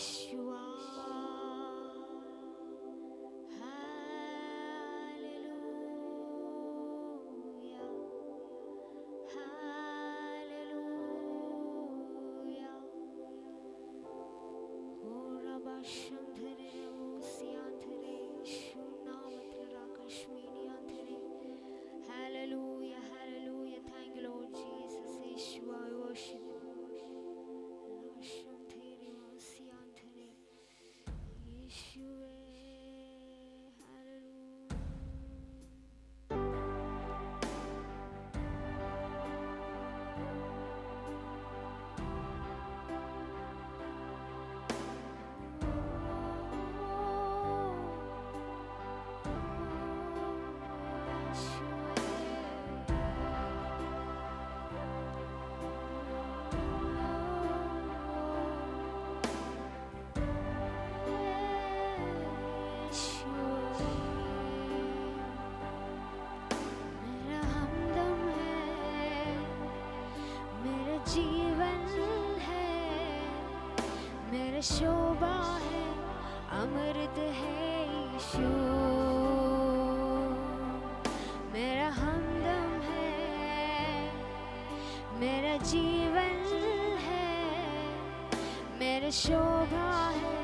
Yeshua. Hallelujah. Hallelujah. Ora bashandhare usiandhare shunamatla kashmini andhare. Hallelujah. Hallelujah. Thank you, Lord Jesus. Yeshua, I worship you. Lashandhare usiandhare. Yeshua. Hallelujah. मेरा हमदम है, मेरा जीवन है, मेरा शोभा है, अमृत है यीशु। मेरा हमदम है, मेरा जीवन है, मेरा शोभा है,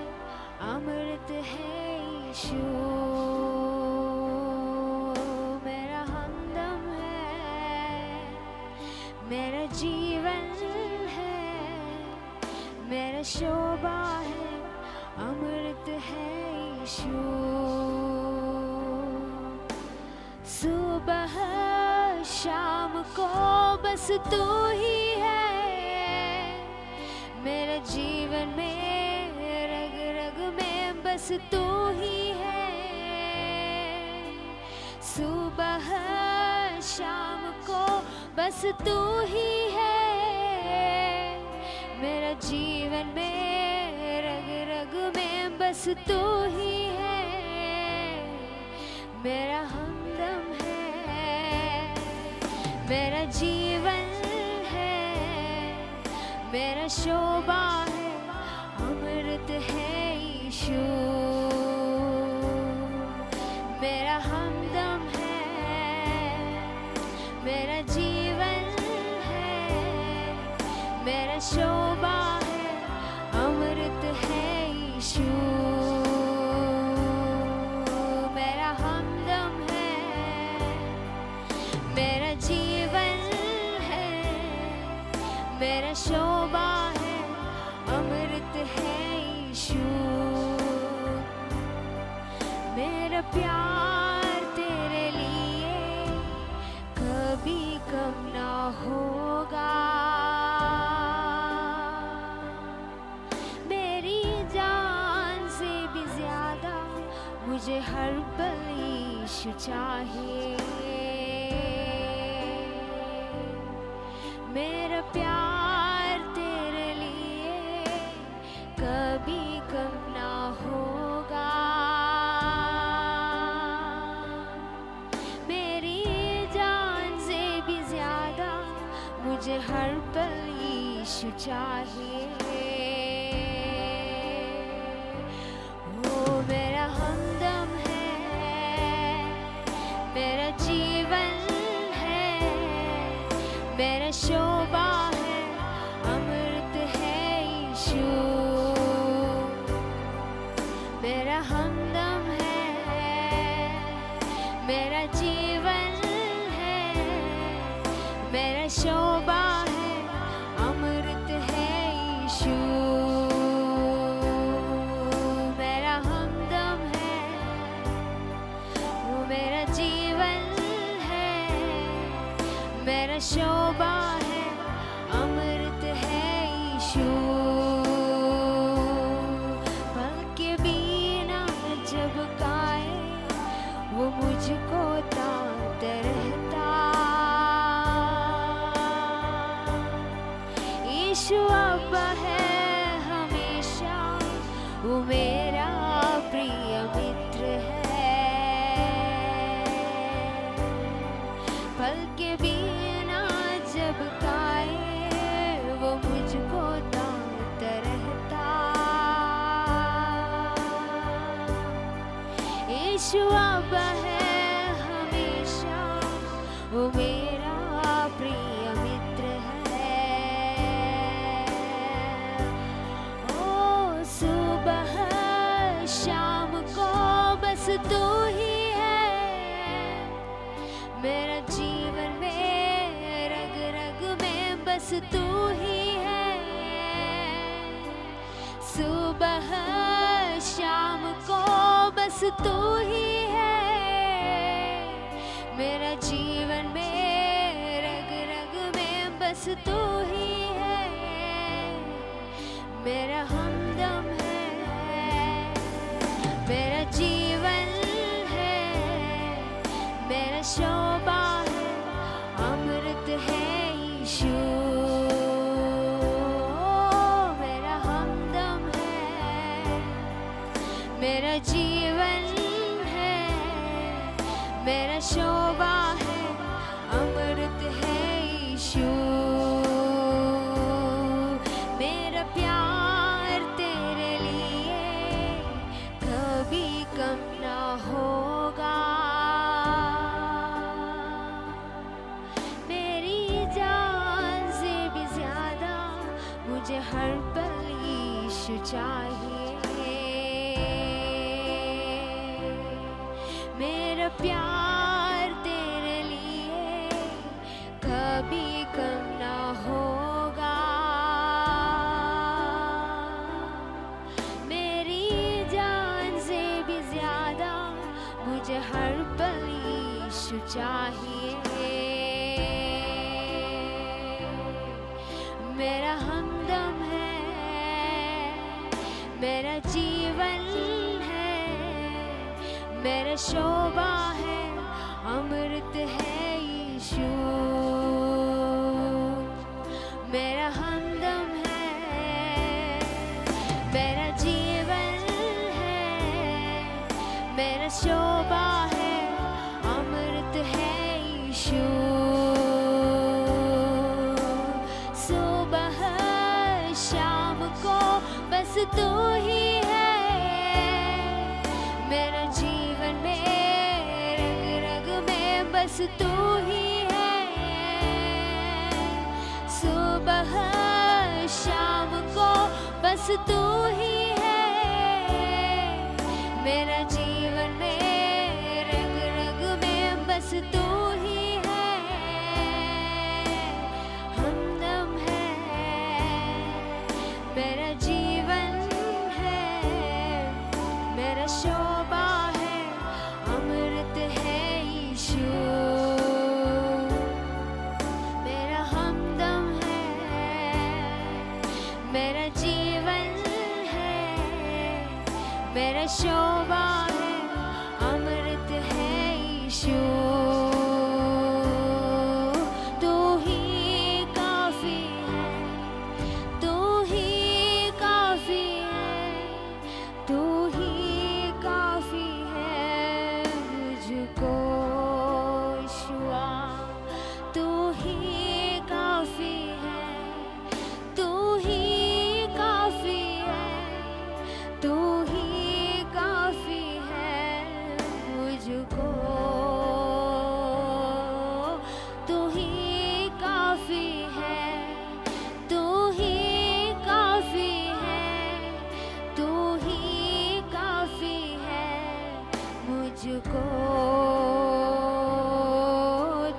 अमृत है यीशु। मेरा हमदम है, मेरा जीवन है, मेरा शोभा है, अमृत है यीशु। सुबह शाम को बस तू ही है, मेरे जीवन में रग रग में बस तू ही है। सुबह शाम को बस तू ही है, मेरा जीवन में रग रग में बस तू ही है। मेरा हमदम है, मेरा जीवन है, मेरा शोभा है, अमृत है यीशु। मेरा हमदम है, मेरा जीवन है, मेरा शोभा है, अमृत है यीशु। मेरा हमदम है, मेरा जीवन है, मेरा शोभा है, अमृत है यीशु। मेरा प्यार तेरे लिए कभी कम ना होगा, मेरी जान से भी ज्यादा मुझे हर पल यीशु चाहिए। मेरा प्यार तेरे लिए कभी कम ना होगा, मेरी जान से भी ज्यादा मुझे हर पल यीशु चाहिए। ओ मेरा हमदम है, मेरा जीवन है, मेरा शोभा है, अमृत है यीशु। मेरा हमदम है, मेरा जीवन है, मेरा शोभा है, अमृत है यीशु। मेरा हमदम है, वो मेरा जीवन है, मेरा शोभा है, अमृत है यीशु। पल के बिना जब काए वो मुझको ताकते रहता, यीशु अब है हमेशा, वो मेरा प्रिय मित्र है। पल के बिना जब काए वो मुझको ताकते रहता, यीशुआ है हमेशा, वो मेरा प्रिय मित्र है। ओ सुबह शाम को बस तू ही है, मेरा जीवन में रग रग में बस तू ही है। सुबह शाम को बस तू ही है, मेरा जीवन में रग रग में बस तू ही है। मेरा हमदम है, मेरा जीवन है, मेरा शोभा है, अमृत है यीशु। मेरा हमदम है, मेरा जीवन है, मेरा शोभा है, अमृत है यीशु। मेरा प्यार तेरे लिए कभी कम ना होगा, मेरी जान से भी ज्यादा मुझे हर पल यीशु चाहिए। मेरा प्यार तेरे लिए कभी कम ना होगा, मेरी जान से भी ज्यादा मुझे हर पल यीशु चाहिए। मेरा हमदम है, मेरा जीवन है, मेरा शोभा है, अमृत है यीशु। मेरा हमदम है, मेरा जीवन है, मेरा शोभा है, अमृत है यीशु। सुबह शाम को बस तू ही है, मेरा जीवन में रग रग में बस तू ही है। सुबह शाम को बस तू ही है, मेरा जीवन में रग रग में बस तू ही है। हमदम है, मेरा जीवन है, मेरा शोभा है, अमृत है यीशु। मेरा हमदम है, मेरा जीवन है, मेरा शोभा है, अमृत है यीशु। तू ही काफी है, तू ही काफी है, तू ही काफी है मुझको यीशुआ। तू ही काफी है, तू ही काफी है, तू ही काफी है मुझको। तू ही काफी है, तू ही काफी है, तू ही काफी है मुझको।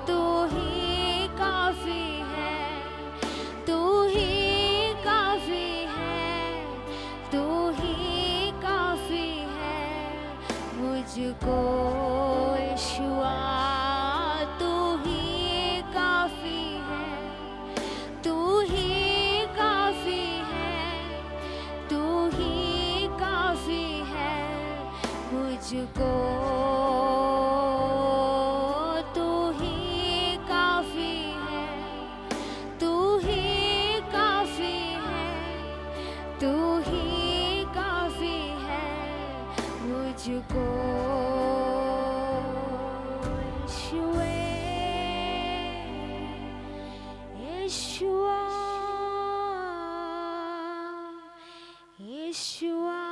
तू ही काफी है, तू ही काफी है, तू ही काफी है मुझको यीशुआ। तू ही काफी है, तू ही काफी है, तू ही काफी है मुझको। तू ही काफी है, तू ही काफी है, तू ही काफी है मुझको। यीशुआ, यीशुआ,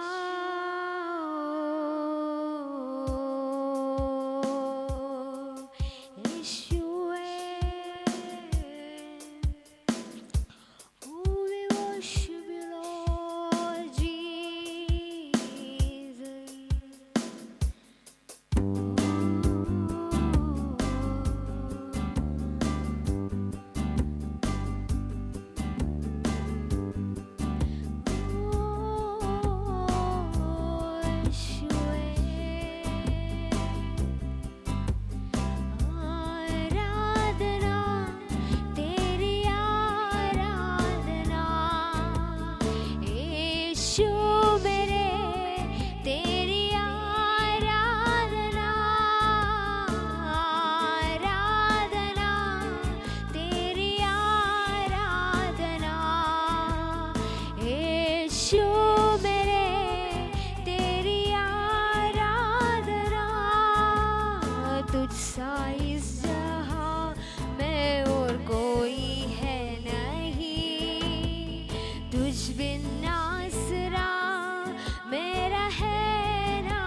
यीशु मेरे तेरी आराधना, आराधना, तेरी आराधना। यीशु मेरे तेरी आराधना। तुझ सा इस जहां में और कोई है नहीं, तुझ बिन आसरा मेरा है ना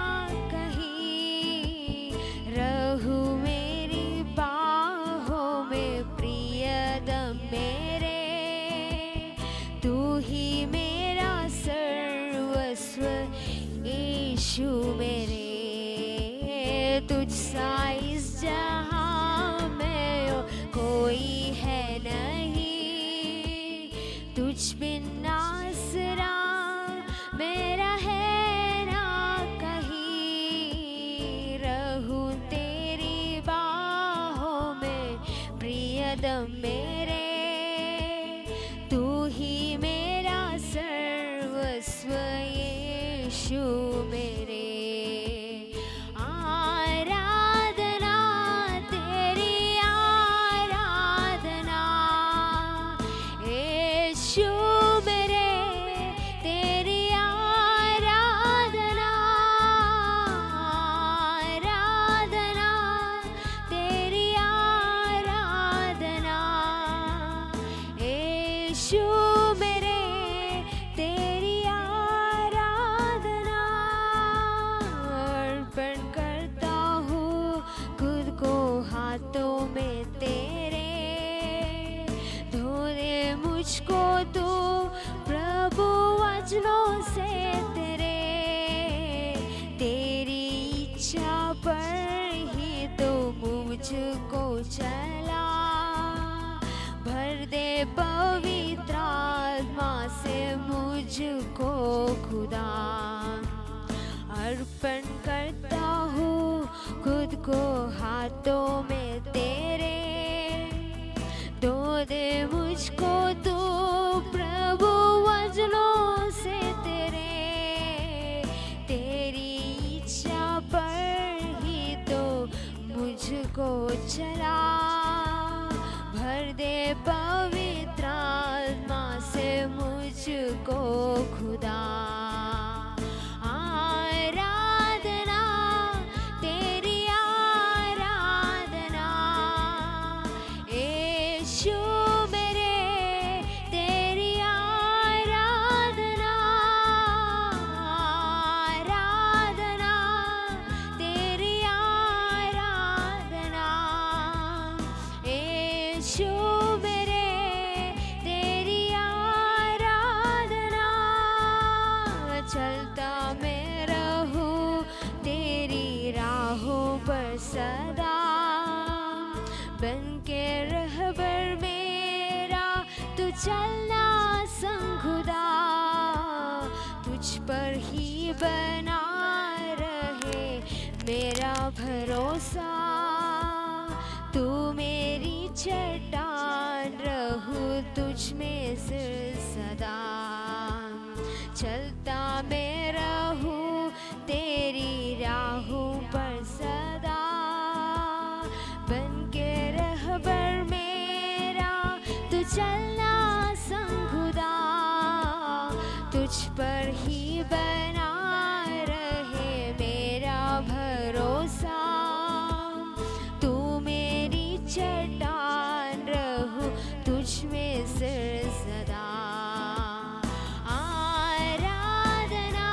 कहीं। रहूं मेरी बाहों में प्रियतम मेरे, तू ही मेरा सर्वस्व यीशु मेरे। तुझ सा इस जहां में और कोई है नहीं, तुझ बिन आसरा मेरा है ना कहीं। रहूं तेरी बाहों में प्रियतम मेरे, तू ही मेरा सर्वस्व यीशु मेरे। आराधना तेरी आराधना, यीशु मेरे तेरी आराधना, आराधना, तेरी आराधना। यीशु मेरे तेरी आराधना। अर्पण करता हूँ खुद को हाथों में तेरे, धो दे मुझको तू प्रभु वचनों से तेरे। तेरी इच्छा पर ही तो मुझको चला, भर दे पवित्र आत्मा से मुझको खुदा। अर्पण करता हूँ खुद को हाथों में तेरे, धो दे मुझको तू प्रभु वचनों से तेरे। तेरी इच्छा पर ही तो मुझको चला, भर दे पवित्र आत्मा से मुझको खुदा। आराधना तेरी आराधना, यीशु मेरे तेरी आराधना, आराधना, तेरी आराधना। यीशु मेरे तेरी आराधना। चलता मैं रहूं तेरी राहों पर सदा, बन के रहबर मेरा तू चलना संग खुदा। तुझ पर ही बना रहे मेरा भरोसा, तू मेरी चट्टान रहूं तुझ में सिर सदा। चलता मैं रहूं तेरी राहों पर सदा, बन के रहबर मेरा तू चलना संग खुदा। तुझ पर ही बना रहे मेरा भरोसा, तू मेरी चट्टान रहूं तुझ में सिर सदा। आराधना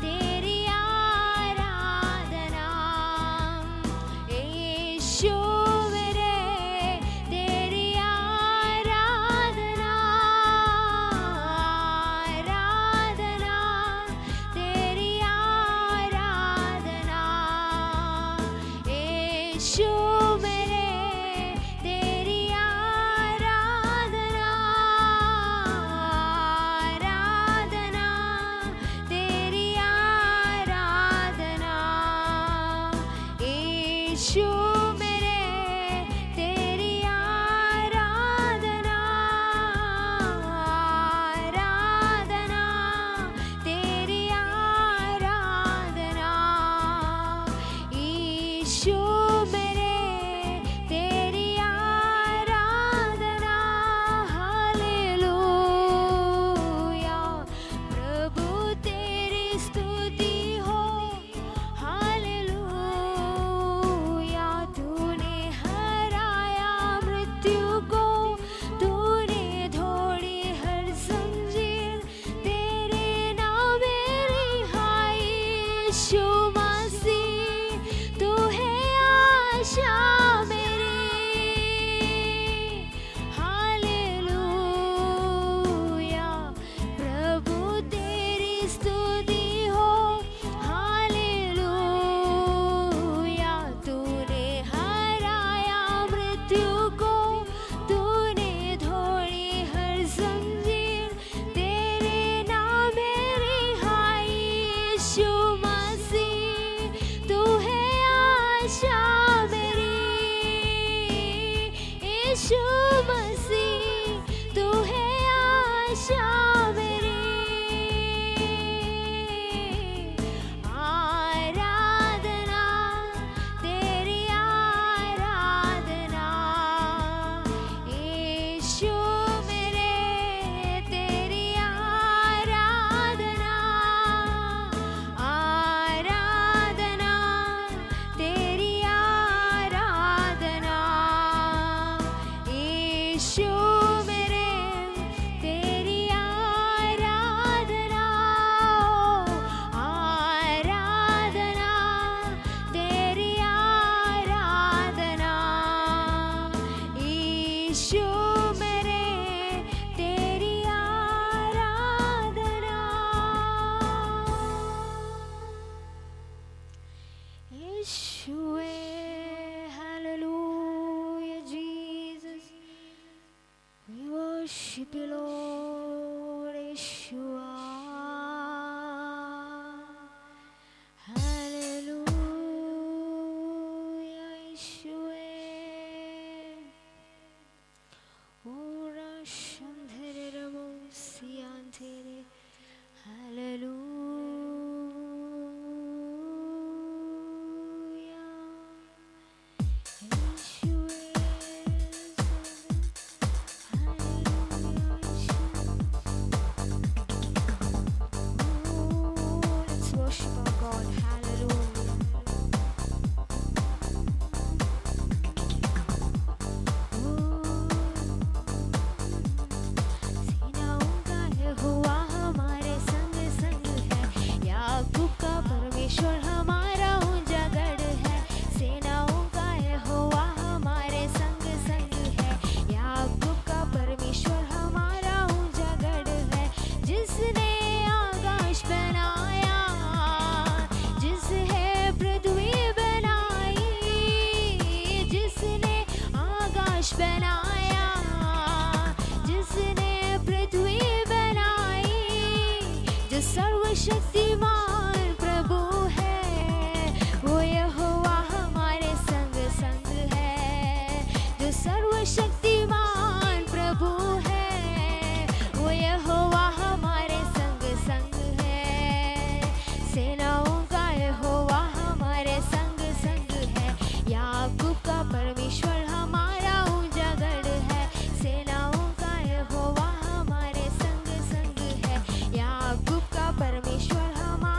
तेरी आराधना, यीशु मेरे तेरी आराधना, आराधना, यीशु मसीह तू है आशा मेरी। हालेलुया प्रभु तेरी स्तुति हो। हालेलुया तूने हराया मृत्यु को, तूने धोड़ी हर जंजीर, तेरे नाम है रिहाई। यीशु मसीह तू है आशा मेरी। यीशु मसीह तू है आशा मेरी। आराधना तेरी आराधना यीशु मेरे, तेरी आराधना। आराधना तेरी आराधना यीशु मेरे, तेरी आराधना। आराधना तेरी आराधना यीशु मेरे, तेरी आराधना। Yeshua, hallelujah, Jesus. We worship you, Lord Yeshua. Hallelujah, Yeshua. Ora shandhere ramo siyantere. Hallelujah. Let's worship our God. Hallelujah. सेनाओं का यहोवा हमारे संग संग है। याकूब का परमेश्वर हमारा ऊंचा गढ़ है। सेनाओं का यहोवा हमारे संग संग है। याकूब का परमेश्वर हमारा ऊंचा गढ़ है। जिसने आकाश बनाया, जिस है पृथ्वी बनाई, जिसने आकाश बनाया, जिसने पृथ्वी बनाई, जो सर्वशक्तिमान प्रभु है, वो यहोवा हमारे संग संग है। जो सर्वशक्तिमान प्रभु है, वो यहोवा हमारे संग संग है। सेनाओं का यहोवा हमारे संग संग है। याकूब का परमेश्वर हमारा ऊंचा गढ़ है। सेनाओं का यहोवा हमारे संग संग है। याकूब का परमेश्वर हमारा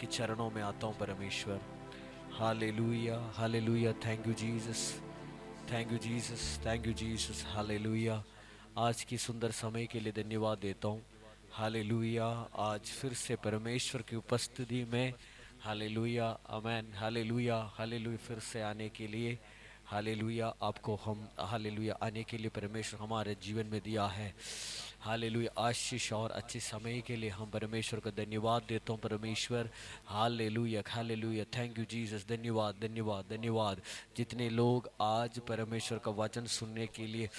चरणों में आता हूँ परमेश्वर। Hallelujah, hallelujah. Thank you Jesus, thank you Jesus, thank you Jesus. Hallelujah. आज की सुंदर समय के लिए धन्यवाद देता हूँ। हालेलुया। आज फिर से परमेश्वर की उपस्थिति में, हालेलुया, आमेन, हालेलुया, हालेलुया, फिर से आने के लिए, हालेलुया, आपको हम हालेलुया आने के लिए परमेश्वर हमारे जीवन में दिया है। हालेलुया, आशीष और अच्छे समय के लिए हम परमेश्वर को धन्यवाद देता हूँ परमेश्वर। Hallelujah, hallelujah, thank you Jesus. धन्यवाद, धन्यवाद, धन्यवाद। जितने लोग आज परमेश्वर का वचन सुनने के लिए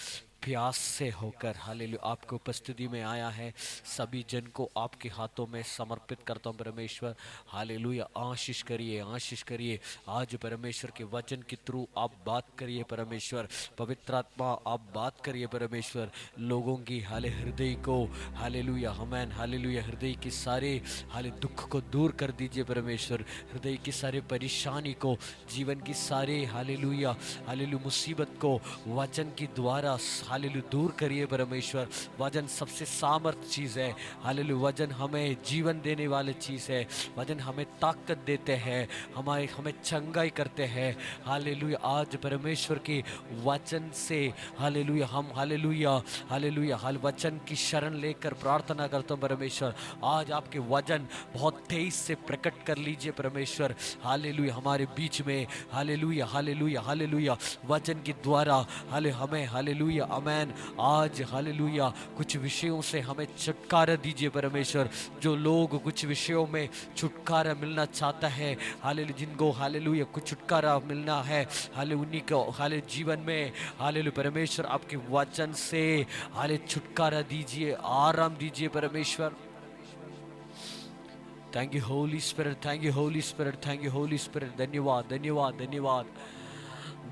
प्यास से होकर हालेलुया आपकी उपस्थिति में आया है, सभी जन को आपके हाथों में समर्पित करता हूँ परमेश्वर। हालेलुया, आशीष करिए, आशीष करिए। आज परमेश्वर के वचन के थ्रू आप बात करिए परमेश्वर। पवित्र आत्मा आप बात करिए परमेश्वर, लोगों की हाले हृदय को, हालेलुया, आमेन, हालेलुया, हृदय के सारे हाले दुख को दूर कर दीजिए परमेश्वर। हृदय की सारे परेशानी को, जीवन की सारे हालेलुया, हालेलुया मुसीबत को वचन के द्वारा हालेलुया दूर करिए परमेश्वर। वचन सबसे सामर्थ चीज़ है। हालेलुया, वचन हमें जीवन देने वाले चीज़ है। वचन हमें ताकत देते हैं, हमें चंगाई करते हैं। हालेलुया, आज परमेश्वर के वचन से हालेलुया हम हालेलुया, हालेलुया, वचन की शरण लेकर प्रार्थना करता हूँ परमेश्वर। आज आपके वचन बहुत तेज से प्रकट कर लीजिए परमेश्वर। हालेलुया, हमारे बीच में, हालेलुया, हालेलुया, हालेलुया, वचन के द्वारा हमें हालेलुया, आमेन, आज हालेलुया कुछ विषयों से हमें छुटकारा दीजिए परमेश्वर। जो लोग कुछ विषयों में छुटकारा मिलना चाहता है, हालेलुया, जिनको हालेलुया कुछ छुटकारा मिलना है, हालेलुया उन्हीं को हाले जीवन में हालेलुया परमेश्वर आपके वचन से हाले छुटकारा दीजिए, आराम दीजिए परमेश्वर। Thank you Holi spirit, thank you Holi spirit, thank you Holi spirit. धन्यवाद, धन्यवाद, धन्यवाद,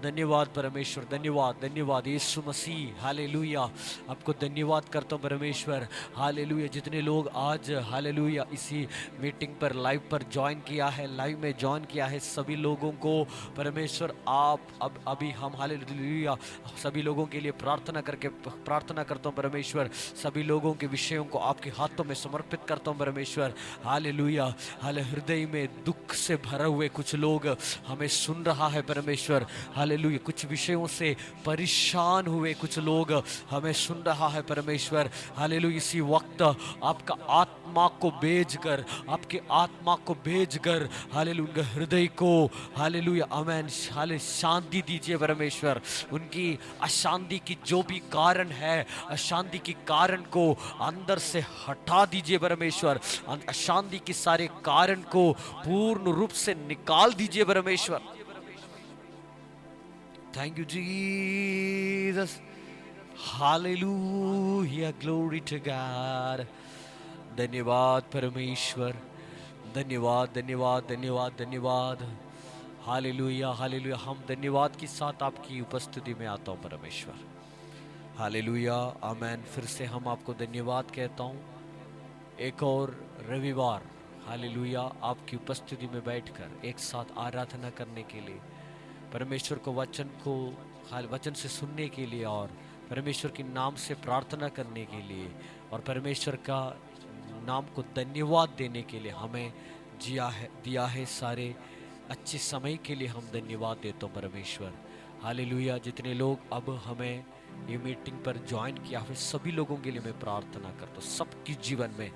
धन्यवाद परमेश्वर, धन्यवाद, धन्यवाद यीशु मसीह। हालेलुया, आपको धन्यवाद करता हूँ परमेश्वर। हालेलुया, जितने लोग आज हालेलुया इसी मीटिंग पर लाइव पर ज्वाइन किया है, लाइव में ज्वाइन किया है, सभी लोगों को परमेश्वर आप अब अभी हम हालेलुया सभी लोगों के लिए प्रार्थना करता हूँ परमेश्वर। सभी लोगों के विषयों को आपके हाथों में समर्पित करता हूँ परमेश्वर। हालेलुया, हाले हृदय में दुख से भरे हुए कुछ लोग हमें सुन रहा है परमेश्वर। हालेलुया, कुछ विषयों से परेशान हुए कुछ लोग हमें सुन रहा है परमेश्वर। हालेलुया, इसी वक्त आपका आत्मा को भेजकर, आपके आत्मा को भेजकर हालेलुया उनके हृदय को हालेलुया आमेन हाले शांति दीजिए परमेश्वर। उनकी अशांति की जो भी कारण है, अशांति के कारण को अंदर से हटा दीजिए परमेश्वर। अशांति के सारे कारण को पूर्ण रूप से निकाल दीजिए परमेश्वर। Thank you, Jesus. Hallelujah. Glory to God. धन्यवाद परमेश्वर, धन्यवाद, धन्यवाद, धन्यवाद, धन्यवाद। हालेलुया, हालेलुया, हम धन्यवाद के साथ आपकी उपस्थिति में आता हूँ परमेश्वर। हालेलुया, आमेन। फिर से हम आपको धन्यवाद कहता हूँ। एक और रविवार हालेलुया आपकी उपस्थिति में बैठकर एक साथ आराधना करने के लिए, परमेश्वर को वचन से सुनने के लिए और परमेश्वर के नाम से प्रार्थना करने के लिए और परमेश्वर का नाम को धन्यवाद देने के लिए हमें दिया है। सारे अच्छे समय के लिए हम धन्यवाद देते हैं परमेश्वर। हालेलुया, जितने लोग अब हमें ये मीटिंग पर ज्वाइन किया है सभी लोगों के लिए मैं प्रार्थना करता हूँ। सबके जीवन में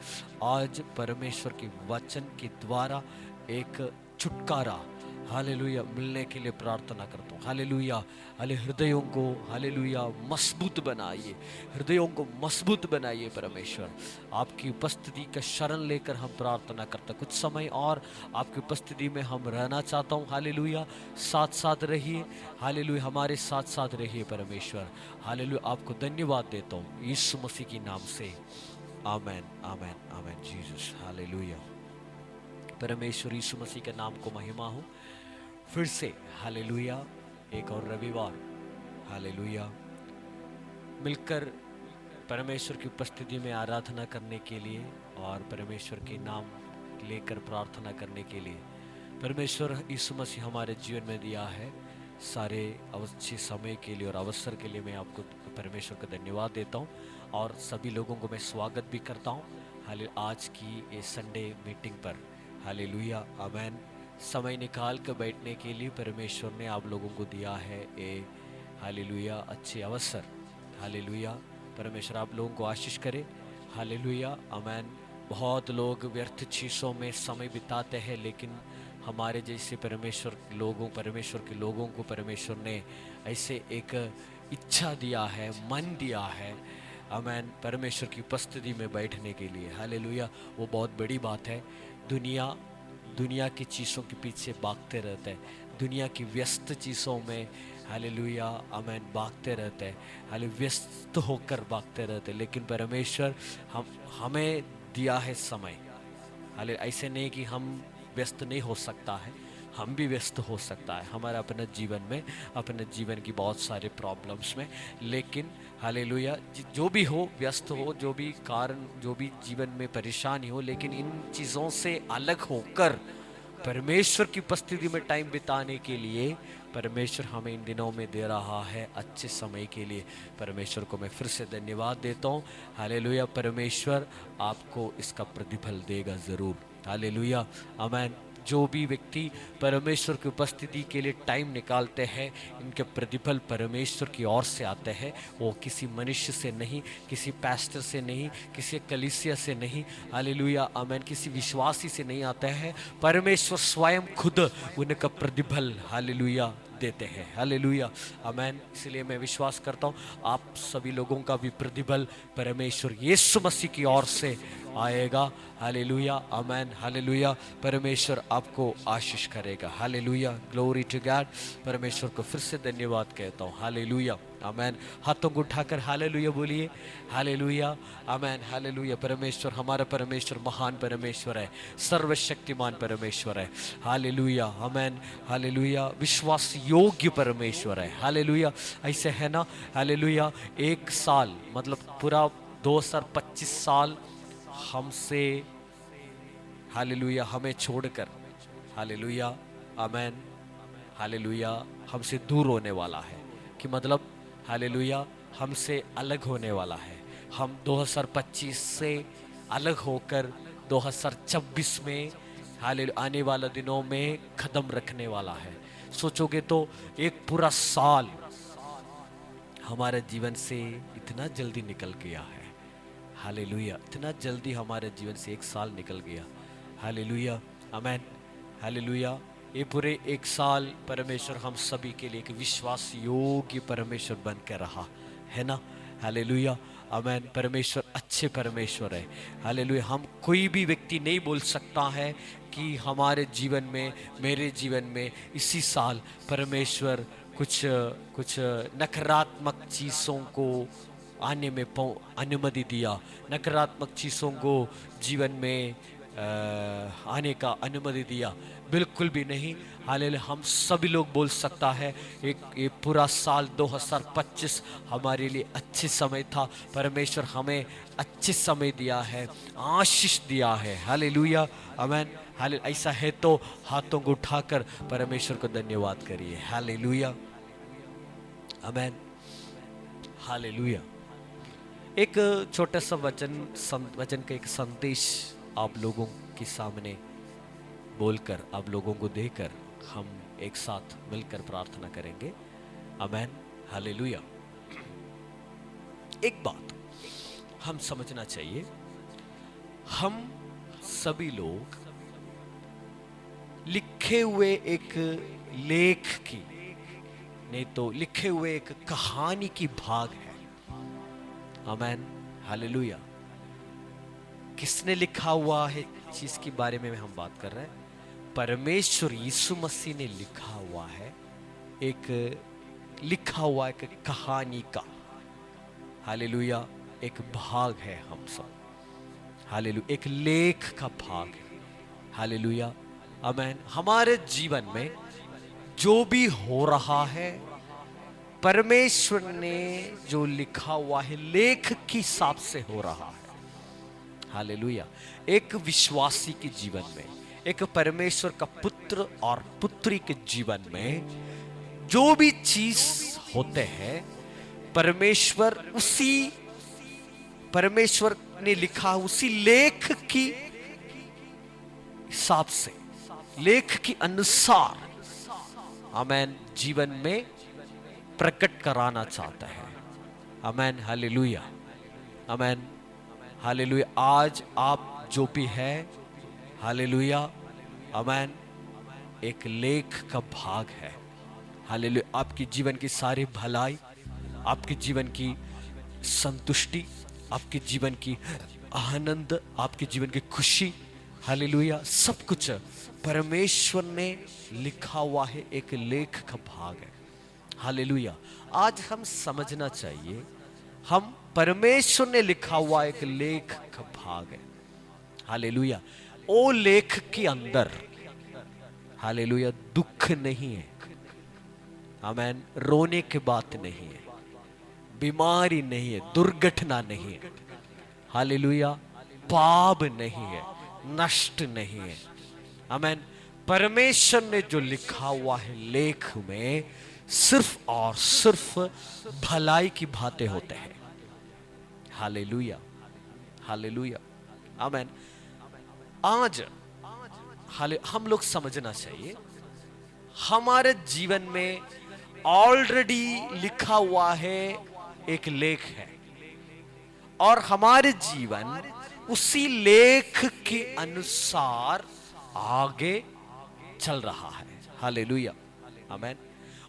आज परमेश्वर के वचन के द्वारा एक छुटकारा हालेलुया मिलने के लिए प्रार्थना करता हूँ। हालेलुया, हाले हृदयों को हालेलुया मजबूत बनाइए, हृदयों को मजबूत बनाइए परमेश्वर। आपकी उपस्थिति का शरण लेकर हम प्रार्थना करते हैं। कुछ समय और आपकी उपस्थिति में हम रहना चाहता हूँ। हालेलुया, साथ साथ रहिए, हालेलुया हमारे साथ साथ रहिए परमेश्वर। हालेलुया, आपको धन्यवाद देता हूँ यीशु मसीह के नाम से, आमेन, आमेन, आमेन। जीसस, हालेलुया, परमेश्वर यीशु मसीह के नाम को महिमा हो। फिर से हालेलुया एक और रविवार हालेलुया मिलकर परमेश्वर की उपस्थिति में आराधना करने के लिए और परमेश्वर के नाम लेकर प्रार्थना करने के लिए परमेश्वर यीशु मसीह हमारे जीवन में दिया है। सारे अच्छे समय के लिए और अवसर के लिए मैं आपको परमेश्वर का धन्यवाद देता हूँ और सभी लोगों को मैं स्वागत भी करता हूँ। हाले आज की ये संडे मीटिंग पर हालेलुया, आमेन। समय निकाल कर बैठने के लिए परमेश्वर ने आप लोगों को दिया है ये हालेलुया अच्छे अवसर। हालेलुया, परमेश्वर आप लोगों को आशीष करे। हालेलुया, आमेन। बहुत लोग व्यर्थ चीज़ों में समय बिताते हैं, लेकिन हमारे जैसे परमेश्वर के लोगों को परमेश्वर ने ऐसे एक इच्छा दिया है, मन दिया है, आमेन, परमेश्वर की उपस्थिति में बैठने के लिए। हालेलुया, वो बहुत बड़ी बात है। दुनिया की चीज़ों के पीछे भागते रहते हैं, दुनिया की व्यस्त चीज़ों में हालेलुया आमेन भागते रहते हैं, हाले व्यस्त होकर भागते रहते हैं। लेकिन परमेश्वर हमें दिया है समय। हाले ऐसे नहीं कि हम व्यस्त नहीं हो सकता है, हम भी व्यस्त हो सकता है हमारा अपने जीवन की बहुत सारे प्रॉब्लम्स में। लेकिन हालेलुया, जो भी हो, व्यस्त हो, जो भी कारण, जो भी जीवन में परेशानी हो, लेकिन इन चीज़ों से अलग होकर परमेश्वर की उपस्थिति में टाइम बिताने के लिए परमेश्वर हमें इन दिनों में दे रहा है अच्छे समय के लिए। परमेश्वर को मैं फिर से धन्यवाद देता हूँ। हालेलुया, परमेश्वर आपको इसका प्रतिफल देगा ज़रूर। हालेलुया, आमेन। जो भी व्यक्ति परमेश्वर की उपस्थिति के लिए टाइम निकालते हैं, इनके प्रतिफल परमेश्वर की ओर से आते हैं। वो किसी मनुष्य से नहीं, किसी पास्टर से नहीं, किसी कलीसिया से नहीं, हालेलुया आमेन, किसी विश्वासी से नहीं आते हैं। परमेश्वर स्वयं खुद उनका प्रतिफल हालेलुया देते हैं। हालेलुया, आमेन। इसलिए मैं विश्वास करता हूँ आप सभी लोगों का भी प्रतिफल परमेश्वर यीशु मसीह की ओर से आएगा। हालेलुया, आमेन। हालेलुया, परमेश्वर आपको आशीष करेगा। Hallelujah, glory to God. परमेश्वर को फिर से धन्यवाद कहता हूँ। Hallelujah, amen. हाथों को उठाकर हालेलुया बोलिए। हालेलुया, आमेन। हालेलुया, परमेश्वर, हमारा परमेश्वर महान परमेश्वर है, सर्वशक्तिमान परमेश्वर है। हालेलुया, आमेन। हालेलुया, विश्वास योग्य परमेश्वर है। हालेलुया, ऐसे है ना। हालेलुया, एक साल मतलब पूरा 2025 साल हमसे हालेलुया हमें छोड़कर हालेलुया आमेन हालेलुया हमसे दूर होने वाला है, कि मतलब हालेलुया हमसे अलग होने वाला है। हम 2025 से अलग होकर 2026 में हालेलुया आने वाला दिनों में कदम रखने वाला है। सोचोगे तो एक पूरा साल हमारे जीवन से इतना जल्दी निकल गया है। हालेलुया, इतना जल्दी हमारे जीवन से एक साल निकल गया। हालेलुया, आमेन। हालेलुया, ये पूरे एक साल परमेश्वर हम सभी के लिए एक विश्वास योग्य परमेश्वर बन के रहा है ना। हालेलुया, आमेन। परमेश्वर अच्छे परमेश्वर है। हालेलुया, हम कोई भी व्यक्ति नहीं बोल सकता है कि हमारे जीवन में, मेरे जीवन में इसी साल परमेश्वर कुछ नकारात्मक चीज़ों को आने में अनुमति दिया, नकारात्मक चीज़ों को जीवन में आने का अनुमति दिया। बिल्कुल भी नहीं। हालेलुया, हम सभी लोग बोल सकता है ये पूरा साल 2025 हमारे लिए अच्छे समय था। परमेश्वर हमें अच्छे समय दिया है, आशीष दिया है। हालेलुया, आमेन। हालेलुया, ऐसा है तो हाथों को उठाकर परमेश्वर को धन्यवाद करिए। हालेलुया, आमेन। हालेलुया, एक छोटा सा वचन का एक संदेश आप लोगों के सामने बोलकर, आप लोगों को देकर हम एक साथ मिलकर प्रार्थना करेंगे। आमेन। हालेलुया। एक बात हम समझना चाहिए, हम सभी लोग लिखे हुए एक लेख की नहीं तो लिखे हुए एक कहानी की भाग है। आमेन। हालेलुया, किसने लिखा हुआ है चीज के बारे में हम बात कर रहे हैं। परमेश्वर यीशु मसीह ने लिखा हुआ है, एक लिखा हुआ एक कहानी का हालेलुया एक भाग है हम सब। हालेलुया, एक लेख का भाग है। हालेलुया, आमेन। हमारे जीवन में जो भी हो रहा है, परमेश्वर ने जो लिखा हुआ है लेख के हिसाब से हो रहा है। हालेलुया, एक विश्वासी के जीवन में, एक परमेश्वर का पुत्र और पुत्री के जीवन में जो भी चीज होते हैं, परमेश्वर ने लिखा उसी लेख की हिसाब से, लेख के अनुसार आमेन जीवन में प्रकट कराना चाहता है। आमेन, हालेलुया, आमेन, हालेलुया। आज आप जो भी है, हालेलुया, आमेन, एक लेख का भाग है। हालेलुया। आपकी जीवन की सारी भलाई, आपके जीवन की संतुष्टि, आपके जीवन की आनंद, आपके जीवन की खुशी, हालेलुया, सब कुछ परमेश्वर ने लिखा हुआ है, एक लेख का भाग है। हालेलुया। आज हम समझना चाहिए, हम परमेश्वर ने लिखा हुआ एक लेख का भाग है। हालेलुया। ओ लेख के अंदर, हालेलुया, दुख नहीं है, आमेन, रोने की बात नहीं है, बीमारी नहीं है, दुर्घटना नहीं है, हालेलुया, पाप नहीं है, नष्ट नहीं है। आमेन। परमेश्वर ने जो लिखा हुआ है लेख में, सिर्फ और सिर्फ भलाई की बातें होते हैं। हालेलुया, हालेलुया, आमेन। आज हम लोग समझना चाहिए, हमारे जीवन में ऑलरेडी लिखा हुआ है एक लेख है, और हमारे जीवन उसी लेख के अनुसार आगे चल रहा है। हालेलुया, आमेन।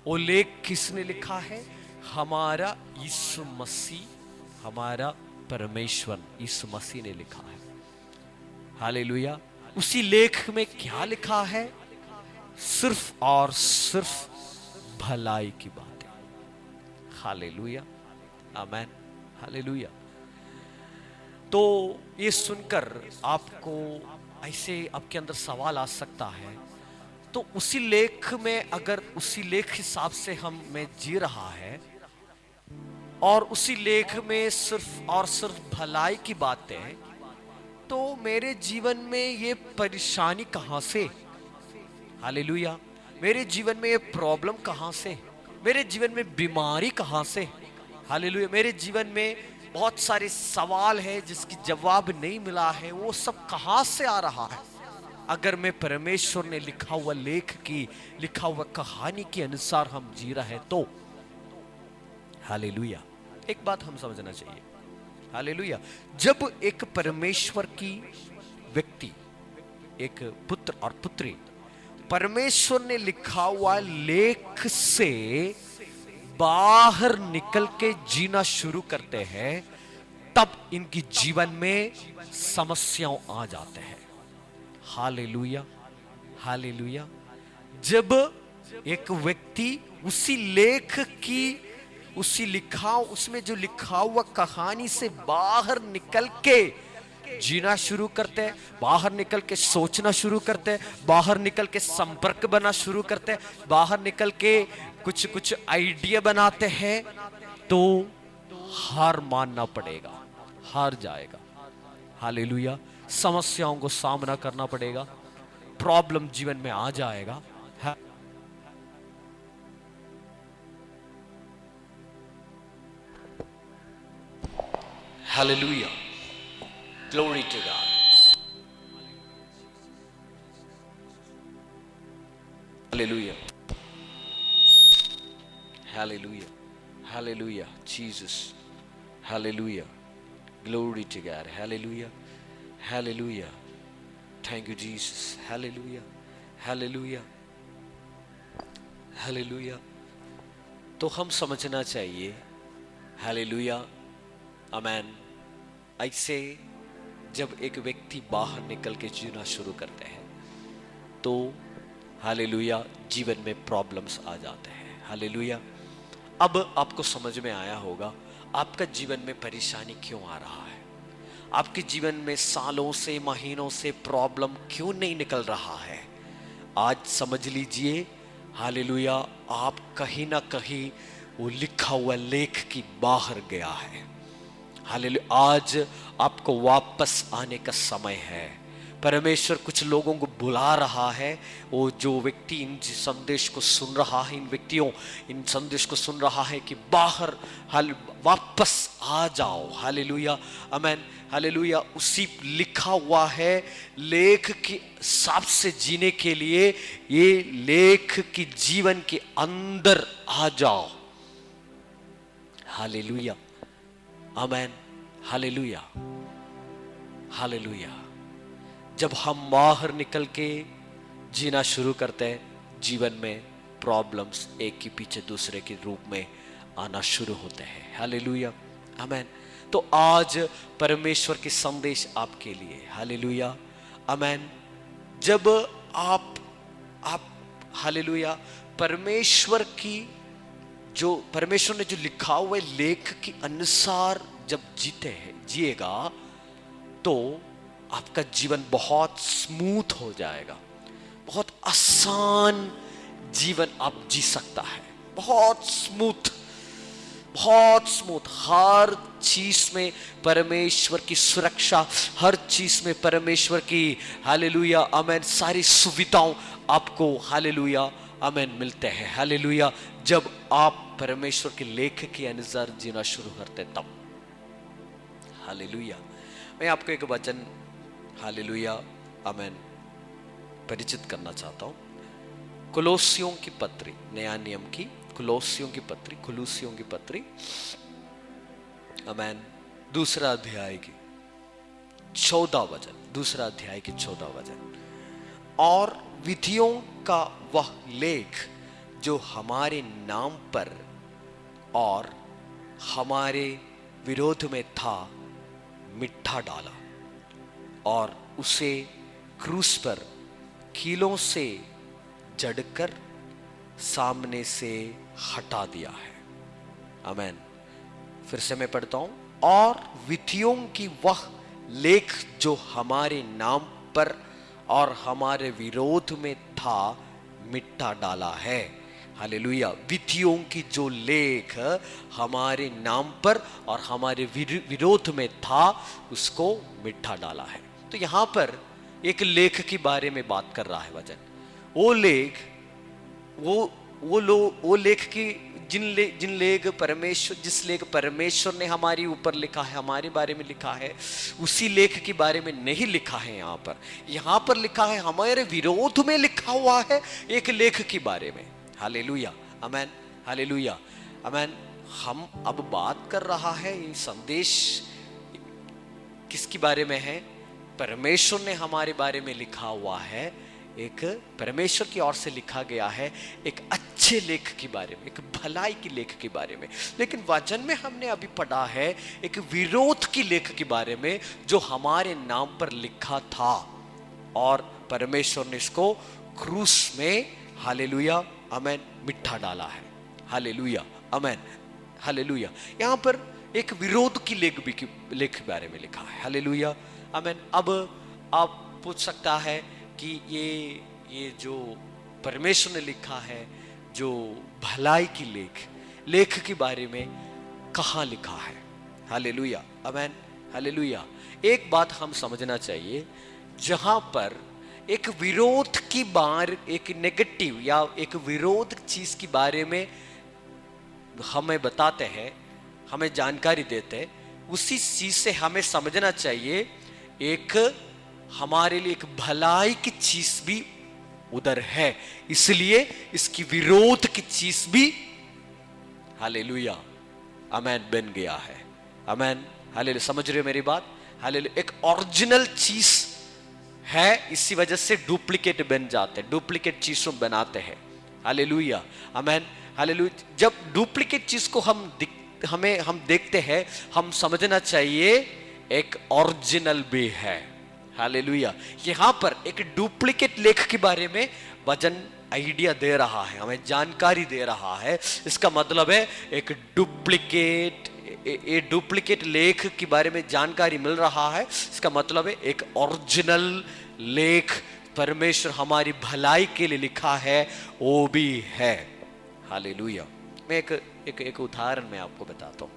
वो लेख किसने लिखा है? हमारा यीशु मसीह, हमारा परमेश्वर यीशु मसीह ने लिखा है। हालेलुया। उसी लेख में क्या लिखा है? सिर्फ और सिर्फ भलाई की बातें। हालेलुया, आमेन, हालेलुया। तो ये सुनकर आपको ऐसे आपके अंदर सवाल आ सकता है, तो उसी लेख में, अगर उसी लेख हिसाब से हम में जी रहा है और उसी लेख में सिर्फ और सिर्फ भलाई की बातें, तो मेरे जीवन में ये परेशानी कहां से? हालेलुया। मेरे जीवन में ये प्रॉब्लम कहां से? मेरे जीवन में बीमारी कहां से? हालेलुया। मेरे जीवन में बहुत सारे सवाल है जिसकी जवाब नहीं मिला है, वो सब कहां से आ रहा है? अगर मैं परमेश्वर ने लिखा हुआ लेख की, लिखा हुआ कहानी के अनुसार हम जी रहे तो। हालेलुया। एक बात हम समझना चाहिए, हालेलुया, जब एक परमेश्वर की व्यक्ति, एक पुत्र और पुत्री परमेश्वर ने लिखा हुआ लेख से बाहर निकल के जीना शुरू करते हैं, तब इनकी जीवन में समस्याएं आ जाते हैं। Hallelujah, hallelujah. जब एक व्यक्ति उसी लेख की, उसमें जो लिखा हुआ कहानी से बाहर निकल के जीना शुरू करते हैं, बाहर निकल के सोचना शुरू करते हैं, बाहर निकल के संपर्क बना शुरू करते हैं, बाहर निकल के कुछ कुछ आइडिया बनाते हैं, तो हार मानना पड़ेगा, हार जाएगा। हालेलुया। समस्याओं को सामना करना पड़ेगा, प्रॉब्लम जीवन में आ जाएगा। Hallelujah, glory to God. Hallelujah, hallelujah, hallelujah, Jesus, hallelujah, glory to God, hallelujah, hallelujah, thank you Jesus, hallelujah, hallelujah, hallelujah. तो हम समझना चाहिए, हालेलुया, आमेन, ऐसे जब एक व्यक्ति बाहर निकल के जीना शुरू करते हैं, तो हालेलुया जीवन में प्रॉब्लम्स आ जाते हैं। हालेलुया। अब आपको समझ में आया होगा आपका जीवन में परेशानी क्यों आ रहा है, आपके जीवन में सालों से, महीनों से प्रॉब्लम क्यों नहीं निकल रहा है। आज समझ लीजिए, हालेलुया, आप कहीं ना कहीं वो लिखा हुआ लेख की बाहर गया है। हालेलुया। आज आपको वापस आने का समय है, परमेश्वर कुछ लोगों को बुला रहा है। वो जो व्यक्ति इन संदेश को सुन रहा है, इन संदेश को सुन रहा है कि बाहर वापस आ जाओ। हालेलुया, आमेन, हालेलुया। उसी लिखा हुआ है लेख के हिसाब से जीने के लिए, ये लेख की जीवन के अंदर आ जाओ। हालेलुया, आमेन, हालेलुया, हालेलुया। जब हम बाहर निकल के जीना शुरू करते हैं, जीवन में प्रॉब्लम्स एक के पीछे दूसरे के रूप में आना शुरू होते हैं। हालेलुया, आमेन। तो आज परमेश्वर की संदेश आपके लिए, हालेलुया, आमेन। जब आप हालेलुया परमेश्वर ने जो लिखा हुआ है लेख के अनुसार जब जिएगा तो आपका जीवन बहुत स्मूथ हो जाएगा, बहुत आसान जीवन आप जी सकता है, बहुत स्मूथ, बहुत स्मूथ। हर चीज में परमेश्वर की सुरक्षा, हर चीज में परमेश्वर की, हालेलुया, आमेन, सारी सुविधाओं आपको, हालेलुया, आमेन, मिलते हैं। हालेलुया, जब आप परमेश्वर के लेख के अनुसार जीना शुरू करते तब। हालेलुया। मैं आपको एक वचन, हालेलुया, आमेन, परिचित करना चाहता हूं। कुलोसियों की पत्री, नया नियम की कुलोसियों की पत्री, आमेन, दूसरा अध्याय की 14 वचन, दूसरा अध्याय की 14 वचन। और विधियों का वह लेख जो हमारे नाम पर और हमारे विरोध में था, मिठा डाला और उसे क्रूस पर कीलों से जड़कर सामने से हटा दिया है। आमेन। फिर से मैं पढ़ता हूं। और विधियों की वह लेख जो हमारे नाम पर और हमारे विरोध में था, मिटा डाला है। हालेलुया। विधियों की जो लेख हमारे नाम पर और हमारे विरोध में था, उसको मिटा डाला है। तो यहां पर एक लेख के बारे में बात कर रहा है वचन। वो लेख, वो लेख की जिस लेख परमेश्वर ने हमारे ऊपर लिखा है, हमारे बारे में लिखा है, उसी लेख के बारे में नहीं लिखा है। यहां पर लिखा है, हमारे विरोध में लिखा हुआ है एक लेख के बारे में। हालेलुया, आमेन, हालेलुया, आमेन। हम अब बात कर रहा है, ये संदेश किसके बारे में है? परमेश्वर ने हमारे बारे में लिखा हुआ है, एक परमेश्वर की ओर से लिखा गया है, एक अच्छे लेख के बारे में, एक भलाई की लेख के बारे में। लेकिन वचन में हमने अभी पढ़ा है एक विरोध की लेख के बारे में, जो हमारे नाम पर लिखा था और परमेश्वर ने इसको क्रूस में, हालेलुया, आमेन, मिठा डाला है। हालेलुया, आमेन, हालेलुया। यहाँ पर एक विरोध की लेख के बारे में लिखा है। हालेलुया, आमेन। अब आप पूछ सकता है कि ये जो परमेश्वर ने लिखा है, जो भलाई की लेख के बारे में कहाँ लिखा है? हालेलुया, आमेन, हालेलुया। एक बात हम समझना चाहिए, जहां पर एक विरोध की एक नेगेटिव या एक विरोध चीज के बारे में हमें बताते हैं, हमें जानकारी देते हैं, उसी चीज से हमें समझना चाहिए एक हमारे लिए एक भलाई की चीज भी उधर है, इसलिए इसकी विरोध की चीज भी, हालेलुया, आमेन, बन गया है। आमेन, हालेलुया। समझ रहे हो मेरी बात? हालेलुया। एक ओरिजिनल चीज है, इसी वजह से डुप्लीकेट बन जाते हैं, डुप्लीकेट चीजों बनाते हैं। हालेलुया, आमेन, हालेलुया। जब डुप्लीकेट चीज को हम देखते हैं, हम समझना चाहिए एक ओरिजिनल भी है। हालेलुया। यहां पर एक डुप्लीकेट लेख के बारे में वचन आइडिया दे रहा है, हमें जानकारी दे रहा है। इसका मतलब है एक डुप्लीकेट लेख के बारे में जानकारी मिल रहा है। इसका मतलब है एक ओरिजिनल लेख परमेश्वर हमारी भलाई के लिए लिखा है, वो भी है। हालेलुया। मैं एक उदाहरण मैं आपको बताता हूं।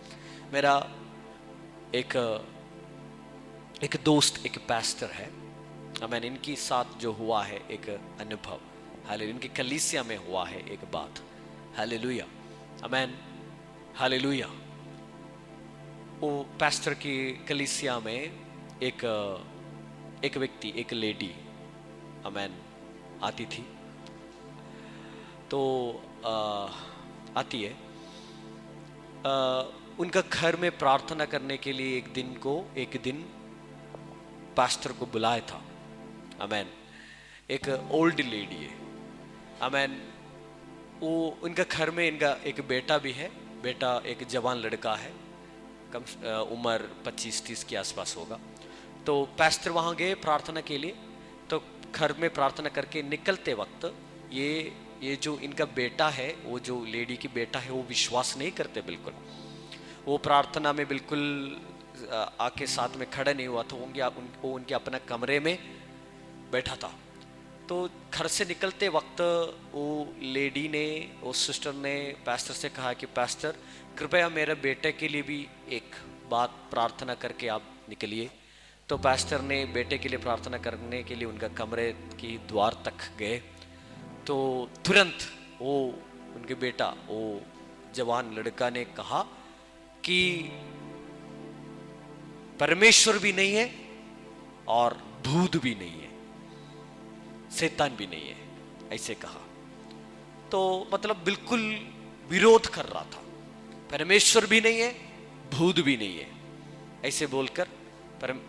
मेरा एक दोस्त, एक पास्टर है, आमेन, इनके साथ जो हुआ है एक अनुभव, हालेलुया, इनकी कलीसिया में हुआ है एक बात, हालेलुया, आमेन, हालेलुया। वो पास्टर की कलीसिया में एक व्यक्ति, एक लेडी, आमेन, आती थी। तो आती है, उनका घर में प्रार्थना करने के लिए एक दिन पास्टर को बुलाया था, आमेन। एक ओल्ड लेडी है, आमेन। वो उनका घर में इनका एक बेटा भी है, बेटा एक जवान लड़का है, कम उम्र 25-30 के आसपास होगा। तो पास्टर वहाँ गए प्रार्थना के लिए। तो घर में प्रार्थना करके निकलते वक्त ये जो इनका बेटा है, वो जो लेडी की बेटा है, वो विश्वास नहीं करते बिल्कुल। वो प्रार्थना में बिल्कुल आके साथ में खड़ा नहीं हुआ था, वो उनके अपना कमरे में बैठा था। तो घर से निकलते वक्त वो लेडी ने, वो सिस्टर ने पास्टर से कहा कि पास्टर कृपया मेरे बेटे के लिए भी एक बात प्रार्थना करके आप निकलिए। तो पास्टर ने बेटे के लिए प्रार्थना करने के लिए उनका कमरे की द्वार तक गए। तो तुरंत वो उनके बेटा, वो जवान लड़का ने कहा कि परमेश्वर भी नहीं है और भूत भी नहीं है, शैतान भी नहीं है, ऐसे कहा। तो मतलब बिल्कुल विरोध कर रहा था, परमेश्वर भी नहीं है, भूत भी नहीं है, ऐसे बोलकर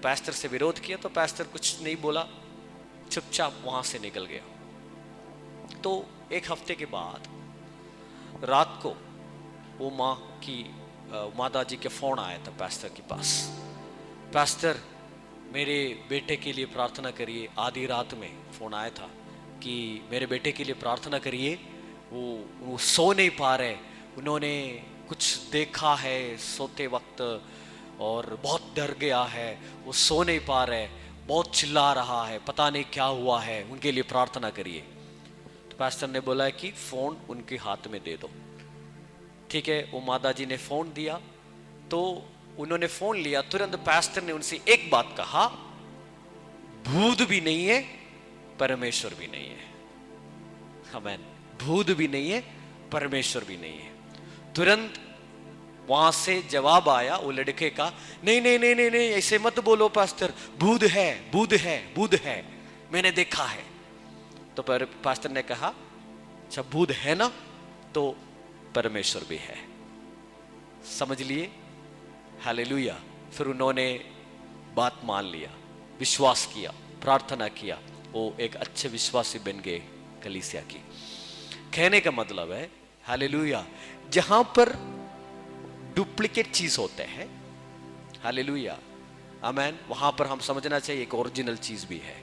पास्टर से विरोध किया। तो पास्टर कुछ नहीं बोला, चुपचाप वहां से निकल गया। तो एक हफ्ते के बाद रात को वो माता जी के फोन आया था पास्टर के पास, पास्टर मेरे बेटे के लिए प्रार्थना करिए। आधी रात में फोन आया था कि मेरे बेटे के लिए प्रार्थना करिए, वो सो नहीं पा रहे, उन्होंने कुछ देखा है सोते वक्त और बहुत डर गया है, वो सो नहीं पा रहे, बहुत चिल्ला रहा है, पता नहीं क्या हुआ है, उनके लिए प्रार्थना करिए। तो पास्टर ने बोला कि फोन उनके हाथ में दे दो। ठीक है, वो माता जी ने फोन दिया। तो उन्होंने फोन लिया, तुरंत पास्टर ने उनसे एक बात कहा, भूत भी नहीं है, परमेश्वर भी नहीं है, आमीन। भूत भी नहीं है, परमेश्वर भी नहीं है। तुरंत वहां से जवाब आया वो लड़के का, नहीं नहीं नहीं नहीं नहीं, ऐसे मत बोलो पास्टर, भूत है, भूत है, भूत है, मैंने देखा है। तो पास्टर ने कहा, अच्छा भूत है ना, तो परमेश्वर भी है, समझ लिए, हालेलुया। फिर उन्होंने बात मान लिया, विश्वास किया, प्रार्थना किया, वो एक अच्छे विश्वासी बन गए कलीसिया की। कहने का मतलब है, हालेलुया, जहां पर डुप्लीकेट चीज होते हैं, हालेलुया, आमेन, वहां पर हम समझना चाहिए एक ओरिजिनल चीज भी है,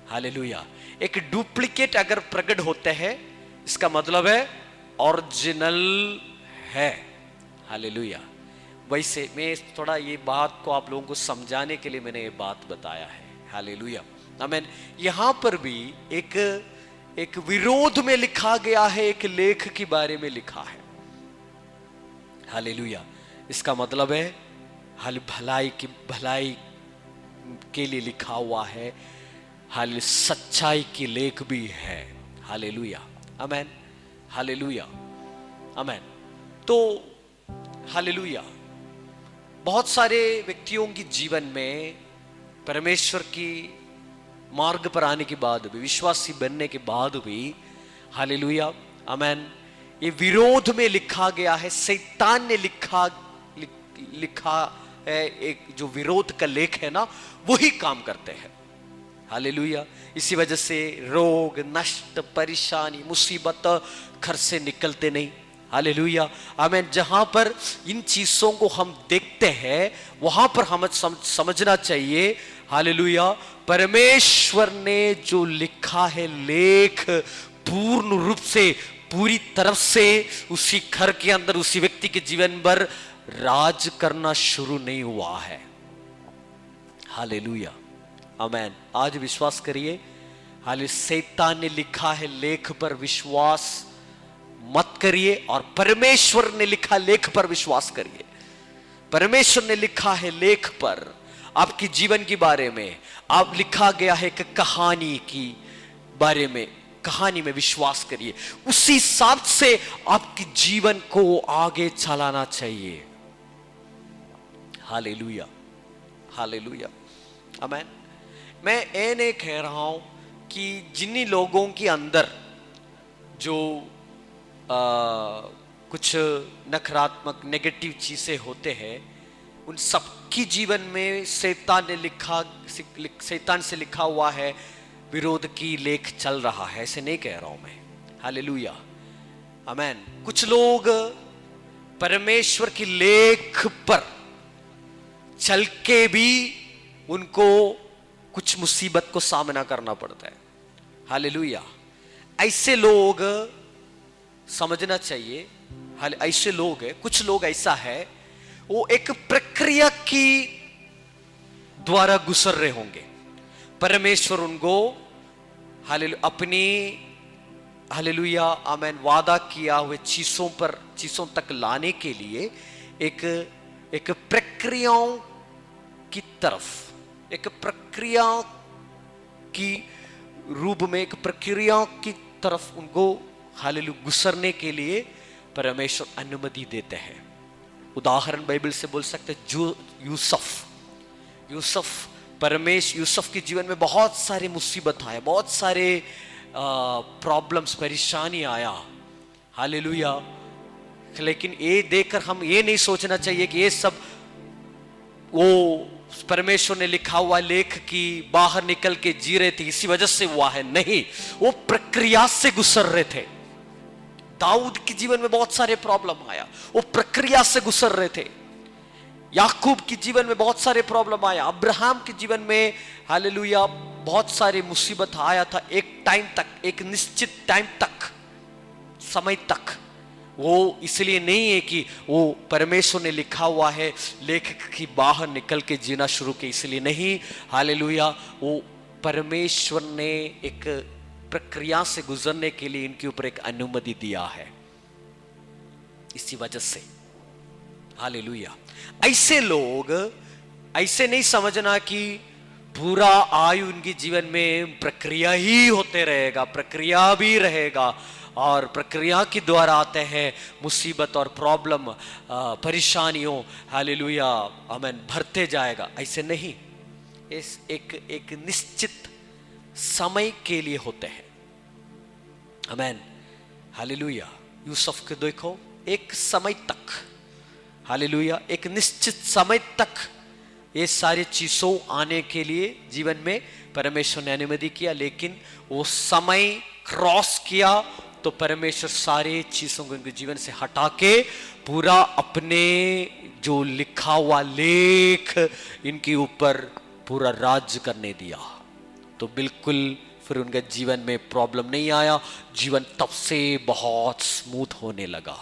हालेलुया। एक डुप्लीकेट अगर प्रकट होते हैं, इसका मतलब है ओरिजिनल है, हालेलुया। वैसे मैं थोड़ा ये बात को आप लोगों को समझाने के लिए मैंने ये बात बताया है, हालेलुया, आमीन। यहां पर भी एक विरोध में लिखा गया है, एक लेख के बारे में लिखा है, हालेलुया। इसका मतलब है भलाई के लिए लिखा हुआ है, हाल सच्चाई की लेख भी है, हालेलुया, आमीन, हालेलुया, आमीन। तो हालेलुया, बहुत सारे व्यक्तियों की जीवन में परमेश्वर की मार्ग पर आने के बाद भी, विश्वासी बनने के बाद भी, हालेलुया, आमीन, ये विरोध में लिखा गया है, शैतान ने लिखा है, एक जो विरोध का लेख है ना, वही काम करते हैं, हालेलुया। इसी वजह से रोग, नष्ट, परेशानी, मुसीबत घर से निकलते नहीं, हालेलुया, आमीन। जहां पर इन चीजों को हम देखते हैं, वहां पर हमें समझना चाहिए, हालेलुया, परमेश्वर ने जो लिखा है लेख, पूर्ण रूप से, पूरी तरफ से उसी घर के अंदर, उसी व्यक्ति के जीवन पर राज करना शुरू नहीं हुआ है, हालेलुया, आमीन। आज विश्वास करिए, हालेलुया, शैतान ने लिखा है लेख पर विश्वास मत करिए और परमेश्वर ने लिखा लेख पर विश्वास करिए। परमेश्वर ने लिखा है लेख पर आपके जीवन के बारे में आप लिखा गया है एक कहानी की बारे में, कहानी में विश्वास करिए, उसी हिसाब से आपके जीवन को आगे चलाना चाहिए। हालेलुया, हालेलुया, आमीन। मैं ये नहीं कह रहा हूं कि जिन्हीं लोगों के अंदर जो कुछ नकारात्मक नेगेटिव चीजें होते हैं, उन सबकी जीवन में शैतान से लिखा हुआ है विरोध की लेख चल रहा है, ऐसे नहीं कह रहा हूं मैं। हालेलुया, आमीन। कुछ लोग परमेश्वर की लेख पर चल के भी उनको कुछ मुसीबत को सामना करना पड़ता है। हालेलुया। ऐसे लोग समझना चाहिए, ऐसे लोग है, कुछ लोग ऐसा है, वो एक प्रक्रिया की द्वारा गुजर रहे होंगे। परमेश्वर उनको अपनी हालेलुया आमीन वादा किया हुए चीजों तक लाने के लिए एक प्रक्रियाओं की तरफ, एक प्रक्रिया की रूप में, एक प्रक्रिया की तरफ उनको हालेलुया गुजरने के लिए परमेश्वर अनुमति देते हैं। उदाहरण बाइबल से बोल सकते हैं, जो यूसुफ के जीवन में बहुत सारे मुसीबत आए, बहुत सारे प्रॉब्लम्स, परेशानी आया। हालेलुया। लेकिन ये देखकर हम ये नहीं सोचना चाहिए कि ये सब वो परमेश्वर ने लिखा हुआ लेख की बाहर निकल के जी रहे थे, इसी वजह से हुआ है। नहीं, वो प्रक्रिया से गुजर रहे थे। दाऊद के जीवन में बहुत सारे प्रॉब्लम आया, वो प्रक्रिया से गुजर रहे थे। याकूब के जीवन में बहुत सारे प्रॉब्लम आया, अब्राहम के जीवन में हालेलुया बहुत सारे मुसीबत आया था। एक टाइम तक, एक निश्चित टाइम तक, समय तक। वो इसलिए नहीं है कि वो परमेश्वर ने लिखा हुआ है लेखक की बाहर निकल के जीना शुरू किया, इसलिए नहीं। हालेलुया, वो परमेश्वर ने एक प्रक्रिया से गुजरने के लिए इनके ऊपर एक अनुमति दिया है, इसी वजह से। हालेलुया। ऐसे लोग ऐसे नहीं समझना कि पूरा आयु उनके जीवन में प्रक्रिया ही होते रहेगा, प्रक्रिया भी रहेगा और प्रक्रिया के द्वारा आते हैं मुसीबत और प्रॉब्लम, परेशानियों, हालेलुया आमीन, भरते जाएगा। ऐसे नहीं, इस एक निश्चित समय के लिए होते हैं। आमीन, हालेलुया। यूसुफ को देखो, एक समय तक, हालेलुया, एक निश्चित समय तक ये सारी चीजों आने के लिए जीवन में परमेश्वर ने अनुमति किया, लेकिन वो समय क्रॉस किया तो परमेश्वर सारे चीजों को इनके जीवन से हटा के पूरा अपने जो लिखा हुआ लेख इनके ऊपर पूरा राज्य करने दिया। तो बिल्कुल फिर उनके जीवन में प्रॉब्लम नहीं आया, जीवन तब से बहुत स्मूथ होने लगा।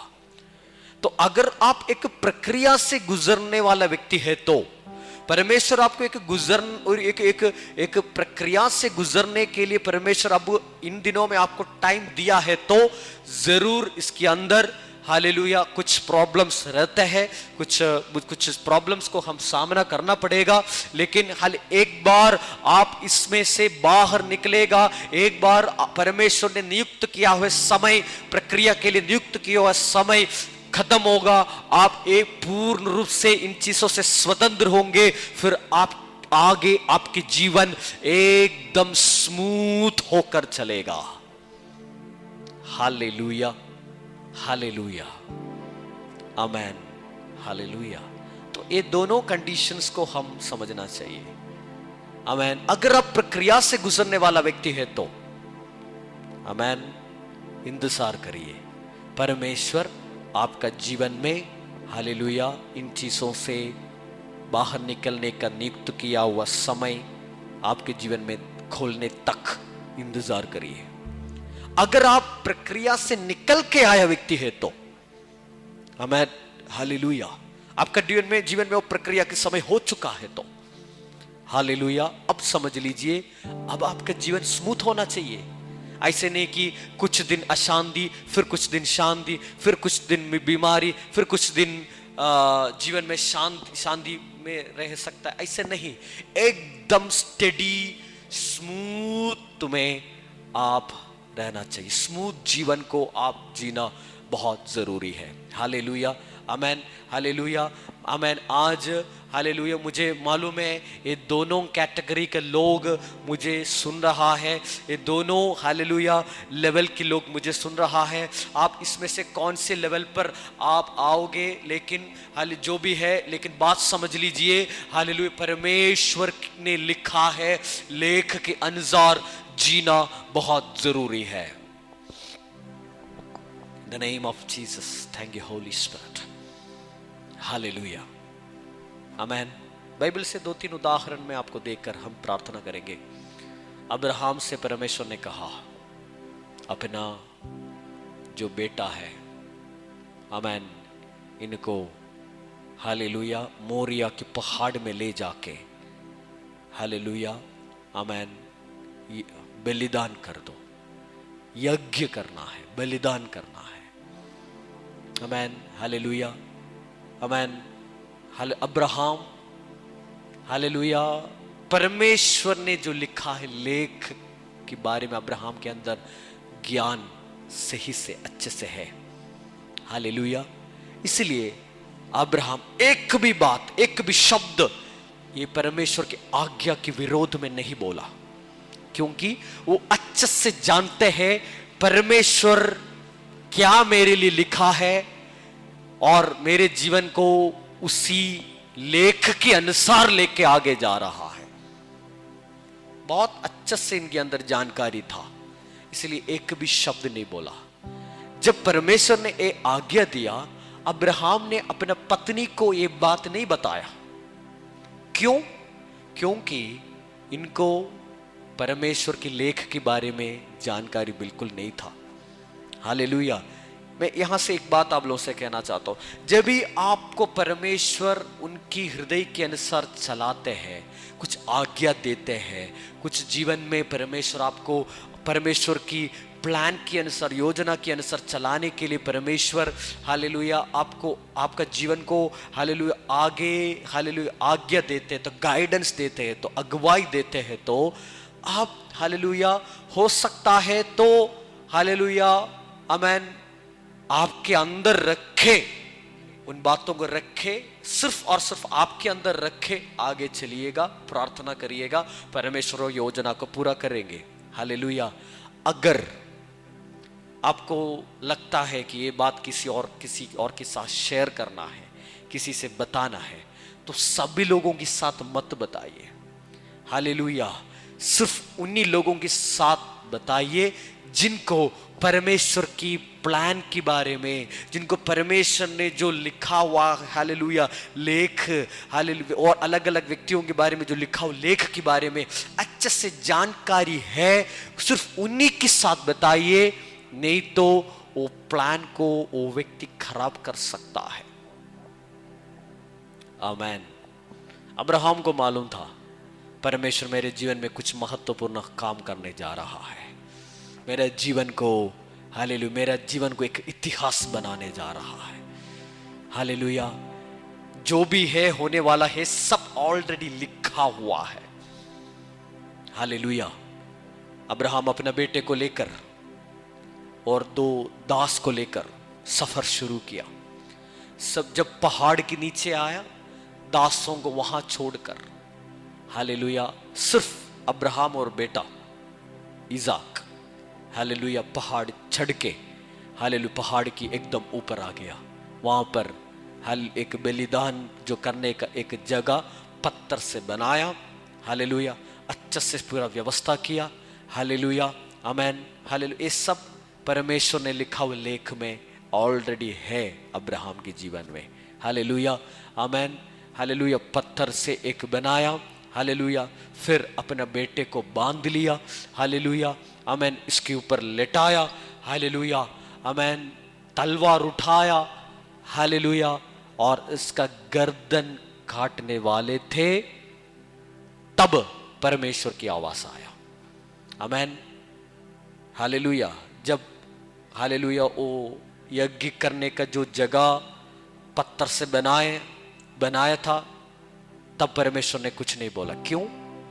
तो अगर आप एक प्रक्रिया से गुजरने वाला व्यक्ति है तो परमेश्वर आपको एक प्रक्रिया से गुजरने के लिए परमेश्वर अब इन दिनों में आपको टाइम दिया है, तो जरूर इसके अंदर हालेलुया कुछ प्रॉब्लम्स रहते हैं, कुछ प्रॉब्लम्स को हम सामना करना पड़ेगा। लेकिन एक बार आप इसमें से बाहर निकलेगा, एक बार परमेश्वर ने नियुक्त किया हुआ समय, प्रक्रिया के लिए नियुक्त किया हुआ समय खत्म होगा, आप एक पूर्ण रूप से इन चीजों से स्वतंत्र होंगे। फिर आप आगे आपकी जीवन एकदम स्मूथ होकर चलेगा। हालेलुया, हालेलुया, आमेन, हालेलुया। तो ये दोनों कंडीशंस को हम समझना चाहिए। आमेन। अगर आप प्रक्रिया से गुजरने वाला व्यक्ति है तो आमेन, इंतजार करिए, परमेश्वर आपका जीवन में हालेलुया इन चीजों से बाहर निकलने का नियुक्त किया हुआ समय आपके जीवन में खोलने तक इंतजार करिए। अगर आप प्रक्रिया से निकल के आया व्यक्ति है तो आमेन, हालेलुया, आपका जीवन में वो प्रक्रिया के समय हो चुका है तो हालेलुया, अब समझ लीजिए अब आपका जीवन स्मूथ होना चाहिए। ऐसे नहीं कि कुछ दिन अशांति, फिर कुछ दिन शांति, फिर कुछ दिन बीमारी, फिर कुछ दिन जीवन में शांति में रह सकता है, ऐसे नहीं। एकदम स्टेडी स्मूथ तुम्हें आप रहना चाहिए। स्मूथ जीवन को आप जीना बहुत जरूरी है। हालेलुया, आमेन, हालेलुया, आमेन। आज हालेलुया, मुझे मालूम है ये दोनों कैटेगरी के लोग मुझे सुन रहा है, ये दोनों हालेलुया लेवल के लोग मुझे सुन रहा है। आप इसमें से कौन से लेवल पर आप आओगे, लेकिन जो भी है, लेकिन बात समझ लीजिए, हालेलुया, परमेश्वर ने लिखा है, लेख के अनुसार जीना बहुत जरूरी है। In the name of Jesus, thank you Holy Spirit, hallelujah, amen. Bible से 2-3 उदाहरण में आपको देखकर हम प्रार्थना करेंगे। अब्राहम से परमेश्वर ने कहा, अपना जो बेटा है, आमेन, इनको हालेलुया मोरिया के पहाड़ में ले जाके हालेलुया, आमेन, बलिदान कर दो। यज्ञ करना है, बलिदान करना है, आमेन, हालेलुया, आमेन। अब्राहम हालेलुया, परमेश्वर ने जो लिखा है लेख के बारे में, अब्राहम के अंदर ज्ञान सही से अच्छे से है, हालेलुया। इसलिए अब्राहम एक भी बात, एक भी शब्द ये परमेश्वर की आज्ञा के विरोध में नहीं बोला, क्योंकि वो अच्छे से जानते हैं परमेश्वर क्या मेरे लिए लिखा है और मेरे जीवन को उसी लेख के अनुसार लेके आगे जा रहा है। बहुत अच्छे से इनके अंदर जानकारी था, इसलिए एक भी शब्द नहीं बोला। जब परमेश्वर ने ये आज्ञा दिया, अब्राहम ने अपने पत्नी को ये बात नहीं बताया। क्यों? क्योंकि इनको परमेश्वर के लेख के बारे में जानकारी बिल्कुल नहीं था। हालेलुया। मैं यहां से एक बात आप लोगों से कहना चाहता हूं, जब भी आपको परमेश्वर उनकी हृदय के अनुसार चलाते हैं, कुछ आज्ञा देते हैं, कुछ जीवन में परमेश्वर आपको परमेश्वर की प्लान के अनुसार, योजना के अनुसार चलाने के लिए परमेश्वर हालेलुया आपको, आपका जीवन को हालेलुया आगे हालेलुया आज्ञा देते हैं, तो गाइडेंस देते हैं, तो अगुवाई देते हैं, तो आप हालेलुया हो सकता है तो हालेलुया, आमेन, आपके अंदर रखे, उन बातों को रखे, सिर्फ और सिर्फ आपके अंदर रखे, आगे चलिएगा, प्रार्थना करिएगा, परमेश्वर योजना को पूरा करेंगे। हालेलुया। अगर आपको लगता है कि ये बात किसी और के साथ शेयर करना है, किसी से बताना है, तो सभी लोगों के साथ मत बताइए। हालेलुया। सिर्फ उन्हीं लोगों के साथ बताइए जिनको परमेश्वर की प्लान के बारे में, जिनको परमेश्वर ने जो लिखा हुआ हालेलुया लेख, हालेलुया, और अलग अलग व्यक्तियों के बारे में जो लिखा हुआ लेख के बारे में अच्छे से जानकारी है, सिर्फ उन्हीं के साथ बताइए, नहीं तो वो प्लान को वो व्यक्ति खराब कर सकता है। आमेन। अब्राहम को मालूम था परमेश्वर मेरे जीवन में कुछ महत्वपूर्ण काम करने जा रहा है, मेरे जीवन को हालेलुया, मेरा जीवन को एक इतिहास बनाने जा रहा है। हालेलुया। जो भी है, होने वाला है, सब ऑलरेडी लिखा हुआ है। हालेलुया। अब्राहम अपने बेटे को लेकर और 2 दास को लेकर सफर शुरू किया। सब जब पहाड़ के नीचे आया, दासों को वहां छोड़कर हालेलुया, सिर्फ अब्राहम और बेटा इज़ाक हालेलुया पहाड़ चढ़ के हालेलुया पहाड़ की एकदम ऊपर आ गया। वहां पर एक बलिदान जो करने का एक जगह पत्थर से बनाया, हालेलुया, अच्छे से पूरा व्यवस्था किया। हालेलुया, आमेन, हालेलुया। ये सब परमेश्वर ने लिखा हुआ लेख में ऑलरेडी है अब्राहम के जीवन में। हालेलुया, आमेन, हालेलुया। पत्थर से एक बनाया, हालेलुया, फिर अपने बेटे को बांध लिया, हालेलुया, आमेन, इसके ऊपर लेटाया, हालेलुया, आमेन, तलवार उठाया, हालेलुया, और इसका गर्दन काटने वाले थे, तब परमेश्वर की आवाज आया। आमेन, हालेलुया। जब हालेलुया वो यज्ञ करने का जो जगह पत्थर से बनाया था, तब परमेश्वर ने कुछ नहीं बोला। क्यों?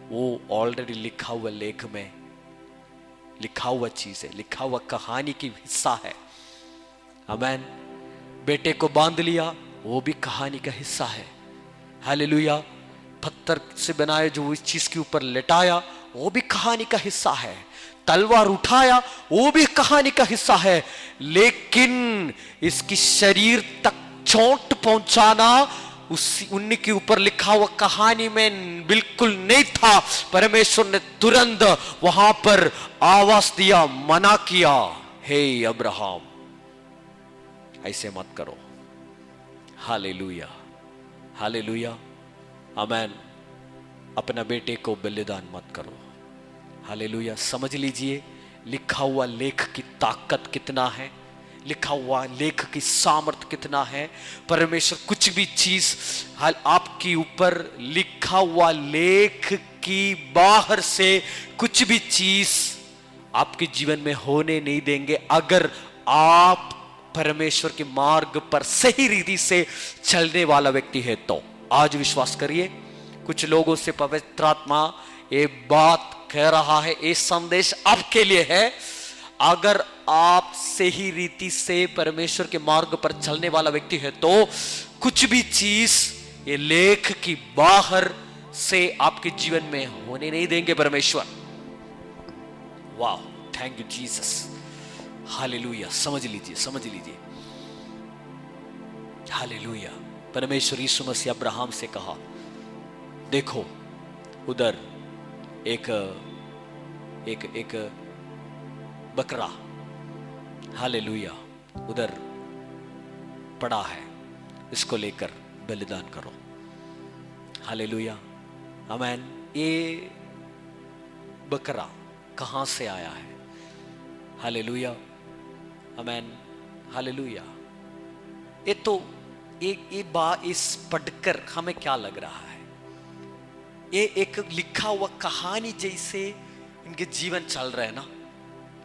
वो ऑलरेडी लिखा हुआ लेख में लिखा हुआ चीज है, लिखा हुआ कहानी की हिस्सा है। आमीन। बेटे को बांध लिया, वो भी कहानी का हिस्सा है। हालेलुया। पत्थर से बनाए जो इस चीज के ऊपर लेटाया, वो भी कहानी का हिस्सा है। तलवार उठाया, वो भी कहानी का हिस्सा है। लेकिन इसकी शरीर तक चोट पहुंचाना उन्हीं के ऊपर लिखा हुआ कहानी में बिल्कुल नहीं था। परमेश्वर ने तुरंत वहां पर आवाज दिया, मना किया, हे अब्राहम ऐसे मत करो। हालेलुया, हालेलुया, आमीन। अपना बेटे को बलिदान मत करो। हालेलुया। समझ लीजिए लिखा हुआ लेख की ताकत कितना है, लिखा हुआ लेख की सामर्थ कितना है। परमेश्वर कुछ भी चीज आपके ऊपर लिखा हुआ लेख की बाहर से कुछ भी चीज आपके जीवन में होने नहीं देंगे, अगर आप परमेश्वर के मार्ग पर सही रीति से चलने वाला व्यक्ति है तो। आज विश्वास करिए, कुछ लोगों से पवित्र आत्मा ये बात कह रहा है, ये संदेश आपके लिए है। अगर आप सही रीति से परमेश्वर के मार्ग पर चलने वाला व्यक्ति है तो कुछ भी चीज ये लेख की बाहर से आपके जीवन में होने नहीं देंगे परमेश्वर। वाह, थैंक यू जीसस, हालेलुया। समझ लीजिए, समझ लीजिए, हालेलुया। परमेश्वर यीशु मसीह अब्राहम से कहा, देखो उधर एक एक एक बकरा, हालेलुया, उधर पड़ा है, इसको लेकर बलिदान करो। हालेलुया, आमीन। ये बकरा कहां से आया है? हालेलुया, आमीन, हालेलुया। ये तो इस पढ़कर हमें क्या लग रहा है? ये एक लिखा हुआ कहानी जैसे इनके जीवन चल रहे हैं ना,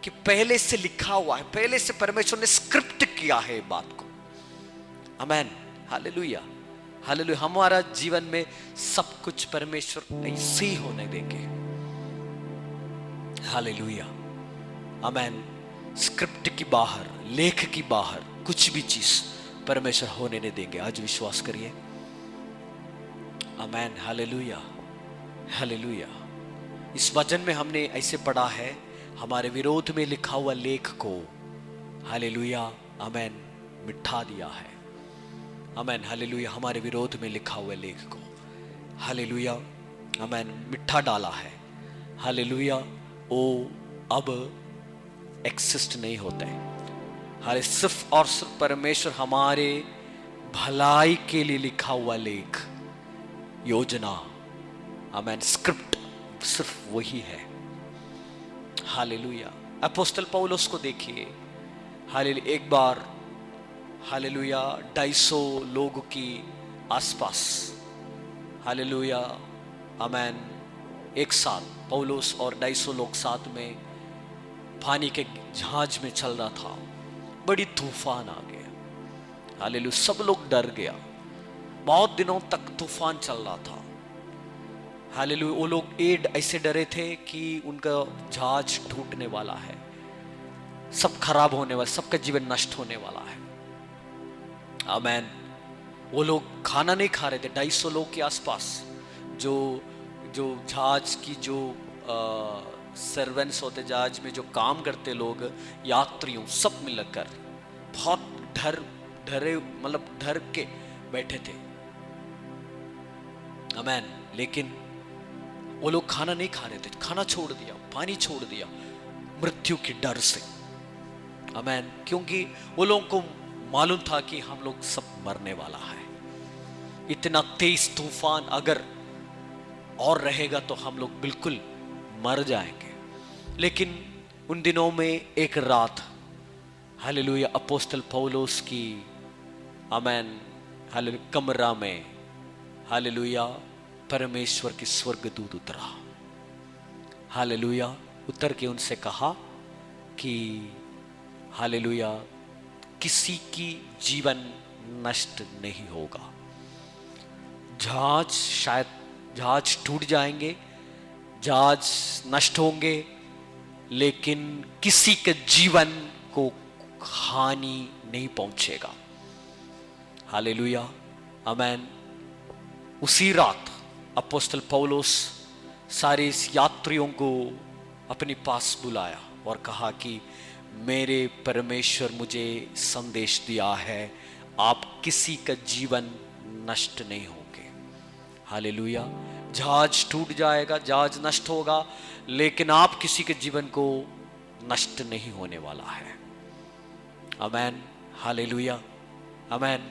कि पहले से लिखा हुआ है, पहले से परमेश्वर ने स्क्रिप्ट किया है बात को। आमीन, हालेलुया, हालेलुया। हमारा जीवन में सब कुछ परमेश्वर ऐसे ही होने देंगे। हालेलुया, आमीन। स्क्रिप्ट की बाहर, लेख की बाहर कुछ भी चीज परमेश्वर होने नहीं देंगे। आज विश्वास करिए। आमीन, हालेलुया, हालेलुया। इस वचन में हमने ऐसे पढ़ा है, हमारे विरोध में लिखा हुआ लेख को, हालेलुया, आमीन, मिटा दिया है। आमीन, हालेलुया। हमारे विरोध में लिखा हुआ लेख को, हालेलुया, आमीन, मिटा डाला है। हालेलुया। वो अब एक्सिस्ट नहीं होता है। हाले सिर्फ और सिर्फ परमेश्वर हमारे भलाई के लिए लिखा हुआ लेख, योजना, आमीन, स्क्रिप्ट सिर्फ वही है। हालेलुया। अपोस्तल पौलुस को देखिए, हालेलुया, एक बार, हालेलुया, 250 लोगों की आसपास, हालेलुया, आमीन, एक साथ पौलुस और 250 लोग साथ में पानी के जहाज में चल रहा था। बड़ी तूफान आ गया। हालेलुया, सब लोग डर गया। बहुत दिनों तक तूफान चल रहा था। हालेलुया। वो लोग ऐसे डरे थे कि उनका जहाज टूटने वाला है, सब खराब होने वाला, सबका जीवन नष्ट होने वाला है। आमीन। वो लोग खाना नहीं खा रहे थे। 250 लोग के आसपास जो जहाज की जो सर्वेंट्स होते, जहाज में जो काम करते लोग, यात्रियों, सब मिलकर बहुत डरे, मतलब डर के बैठे थे। आमीन। लेकिन वो लोग खाना नहीं खा रहे थे, खाना छोड़ दिया, पानी छोड़ दिया, मृत्यु के डर से। आमीन। क्योंकि वो लोगों को मालूम था कि हम लोग सब मरने वाला है। इतना तेज तूफान अगर और रहेगा तो हम लोग बिल्कुल मर जाएंगे। लेकिन उन दिनों में एक रात, हालेलुया, अपोस्तल पौलुस की, आमीन, हालेलुया, कमरा में, हालेलुया, परमेश्वर की स्वर्गदूत उतरा। हालेलुया। उतर के उनसे कहा कि हालेलुया, किसी की जीवन नष्ट नहीं होगा। जहाज टूट जाएंगे, जहाज नष्ट होंगे, लेकिन किसी के जीवन को हानि नहीं पहुंचेगा। हालेलुया, आमेन। उसी रात अपोस्तल पौलुस सारे इस यात्रियों को अपने पास बुलाया और कहा कि मेरे परमेश्वर मुझे संदेश दिया है, आप किसी का जीवन नष्ट नहीं होंगे। हालेलुया। जहाज टूट जाएगा, जहाज नष्ट होगा, लेकिन आप किसी के जीवन को नष्ट नहीं होने वाला है। आमेन, हालेलुया, आमेन,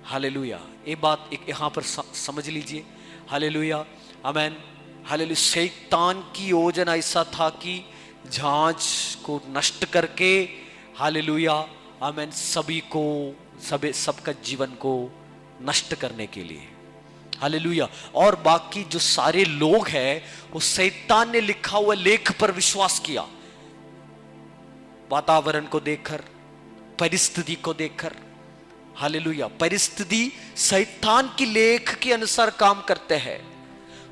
हालेलुया। ये बात एक यहाँ पर समझ लीजिए। हालेलुया, आमेन, हालेलुया। शैतान की योजना ऐसा था कि जहाज को नष्ट करके, हालेलुया, आमेन, सबका जीवन को नष्ट करने के लिए। हालेलुया। और बाकी जो सारे लोग हैं, वो शैतान ने लिखा हुआ लेख पर विश्वास किया। वातावरण को देखकर, परिस्थिति को देखकर, हालेलुया। परिस्थिति शैतान की लेख के अनुसार काम करते हैं।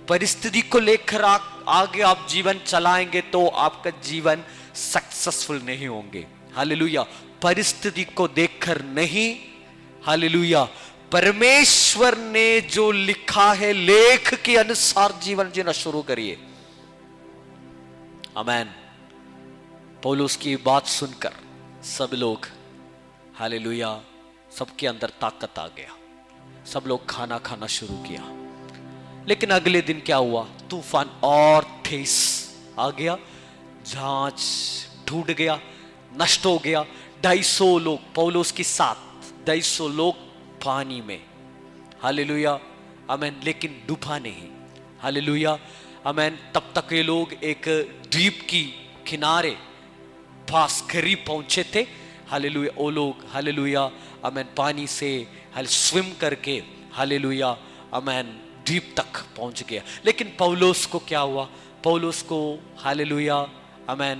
परिस्थिति को लेकर आगे आप जीवन चलाएंगे तो आपका जीवन सक्सेसफुल नहीं होंगे। हालेलुया। परिस्थिति को देखकर नहीं, हालेलुया, परमेश्वर ने जो लिखा है लेख के अनुसार जीवन जीना शुरू करिए। आमेन। पौलुस की बात सुनकर सब लोग, हालेलुया, सबके अंदर ताकत आ गया। सब लोग खाना खाना शुरू किया। लेकिन अगले दिन क्या हुआ? तूफान और तेज आ गया, जहाज टूट गया, नष्ट हो गया। 250 लोग, पौलुस के साथ 250 लोग पानी में। हालेलुया, आमेन। लेकिन डूबा नहीं। हालेलुया, आमेन। तब तक ये लोग एक द्वीप की किनारे पास करीब पहुंचे थे। हालेलुया। वो लोग, हालेलुया, आमेन, पानी से स्विम करके, हालेलुया, आमेन, द्वीप तक पहुंच गया। लेकिन पौलुस को क्या हुआ? पौलुस को, हालेलुया, आमेन,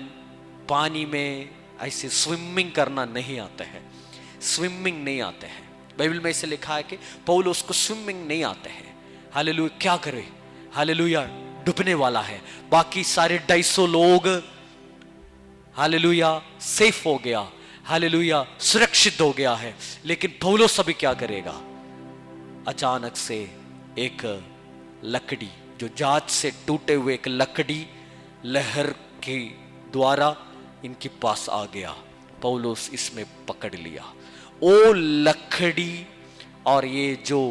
पानी में ऐसे स्विमिंग करना नहीं आता है। स्विमिंग नहीं आते हैं। बाइबल में ऐसे लिखा है कि पौलुस को स्विमिंग नहीं आते हैं। हालेलुया। क्या करे? हालेलुया, डूबने वाला है। बाकी सारे 250 लोग, हालेलुया, सेफ हो गया, हालेलुया, सुरक्षित हो गया है। लेकिन पौलुस अभी क्या करेगा? अचानक से एक लकड़ी, जो जहाज से टूटे हुए एक लकड़ी लहर के द्वारा इनके पास आ गया। पौलुस इसमें पकड़ लिया। ओ लकड़ी और ये जो,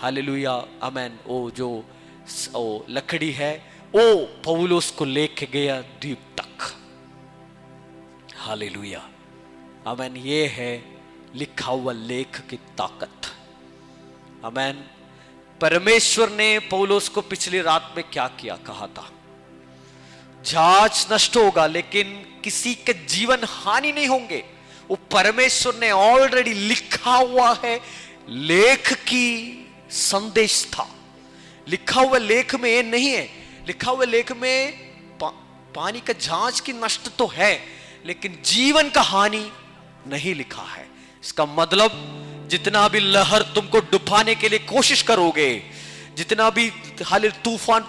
हालेलुया, आमेन, ओ जो लकड़ी है, ओ पौलुस को लेके गया द्वीप तक। हालेलुया, आमेन। ये है लिखा हुआ लेख की ताकत। आमेन। परमेश्वर ने पौलुस को पिछली रात में क्या किया? कहा था जहाज नष्ट होगा लेकिन किसी के जीवन हानि नहीं होंगे। वो परमेश्वर ने ऑलरेडी लिखा हुआ है, लेख की संदेश था। लिखा हुआ लेख में ये नहीं है। लिखा हुआ लेख में पानी का जहाज की नष्ट तो है, लेकिन जीवन का हानि नहीं लिखा है। इसका मतलब जितना भी लहर तुमको डुबाने के लिए कोशिश करोगे, जितना भी तूफान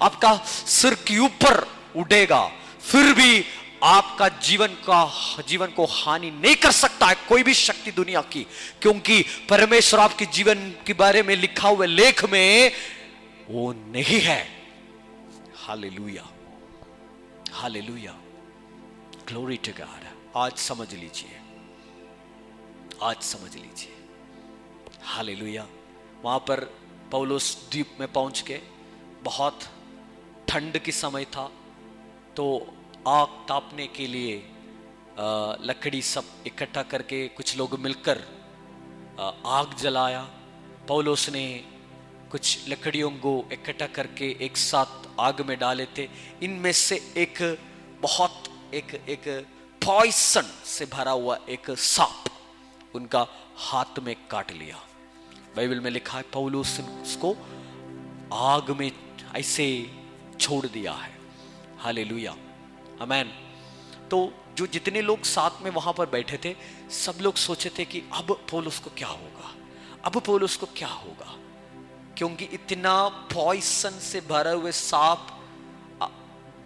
आपका सिर के ऊपर उड़ेगा, फिर भी आपका जीवन को हानि नहीं कर सकता है कोई भी शक्ति दुनिया की, क्योंकि परमेश्वर आपके जीवन के बारे में लिखा हुए लेख में वो नहीं है। Hallelujah, hallelujah, glory to God. आज समझ लीजिए, आज समझ लीजिए। हालेलुया। वहां पर पौलुस द्वीप में पहुंच के, बहुत ठंड की समय था, तो आग तापने के लिए लकड़ी सब इकट्ठा करके कुछ लोग मिलकर आग जलाया। पौलुस ने कुछ लकड़ियों को इकट्ठा करके एक साथ आग में डाले थे। इनमें से एक बहुत एक पॉइजन से भरा हुआ एक सांप उनका हाथ में काट लिया। बाइबल में लिखा है पौलुस उसको आग में ऐसे छोड़ दिया है। हालेलुया, आमेन। तो जो जितने लोग साथ में वहां पर बैठे थे, सब लोग सोचे थे कि अब पौलुस को क्या होगा, अब पौलुस को क्या होगा, क्योंकि इतना पॉइसन से भरे हुए सांप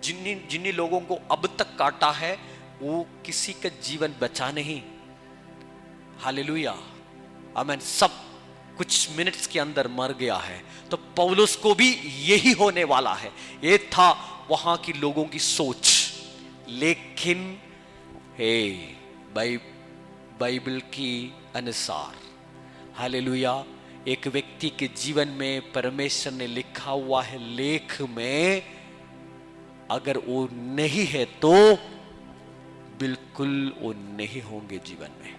जिन्हीं लोगों को अब तक काटा है, वो किसी का जीवन बचा नहीं। हालेलुया, आमीन। सब कुछ मिनट्स के अंदर मर गया है। तो पौलुस को भी यही होने वाला है, ये था वहां की लोगों की सोच। लेकिन हे बाइबल की अनुसार, हालेलुया, एक व्यक्ति के जीवन में परमेश्वर ने लिखा हुआ है लेख में, अगर वो नहीं है तो बिल्कुल वो नहीं होंगे जीवन में।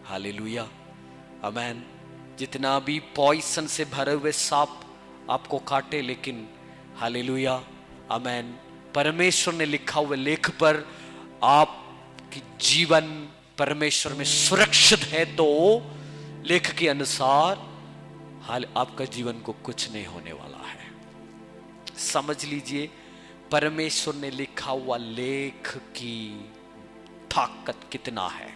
हालेलुया, आमीन। जितना भी पॉइसन से भरे हुए सांप आपको काटे, लेकिन हालेलुया, आमीन, परमेश्वर ने लिखा हुआ लेख पर आपकी जीवन परमेश्वर में सुरक्षित है, तो लेख के अनुसार हाल आपका जीवन को कुछ नहीं होने वाला है। समझ लीजिए, परमेश्वर ने लिखा हुआ लेख की ताकत कितना है।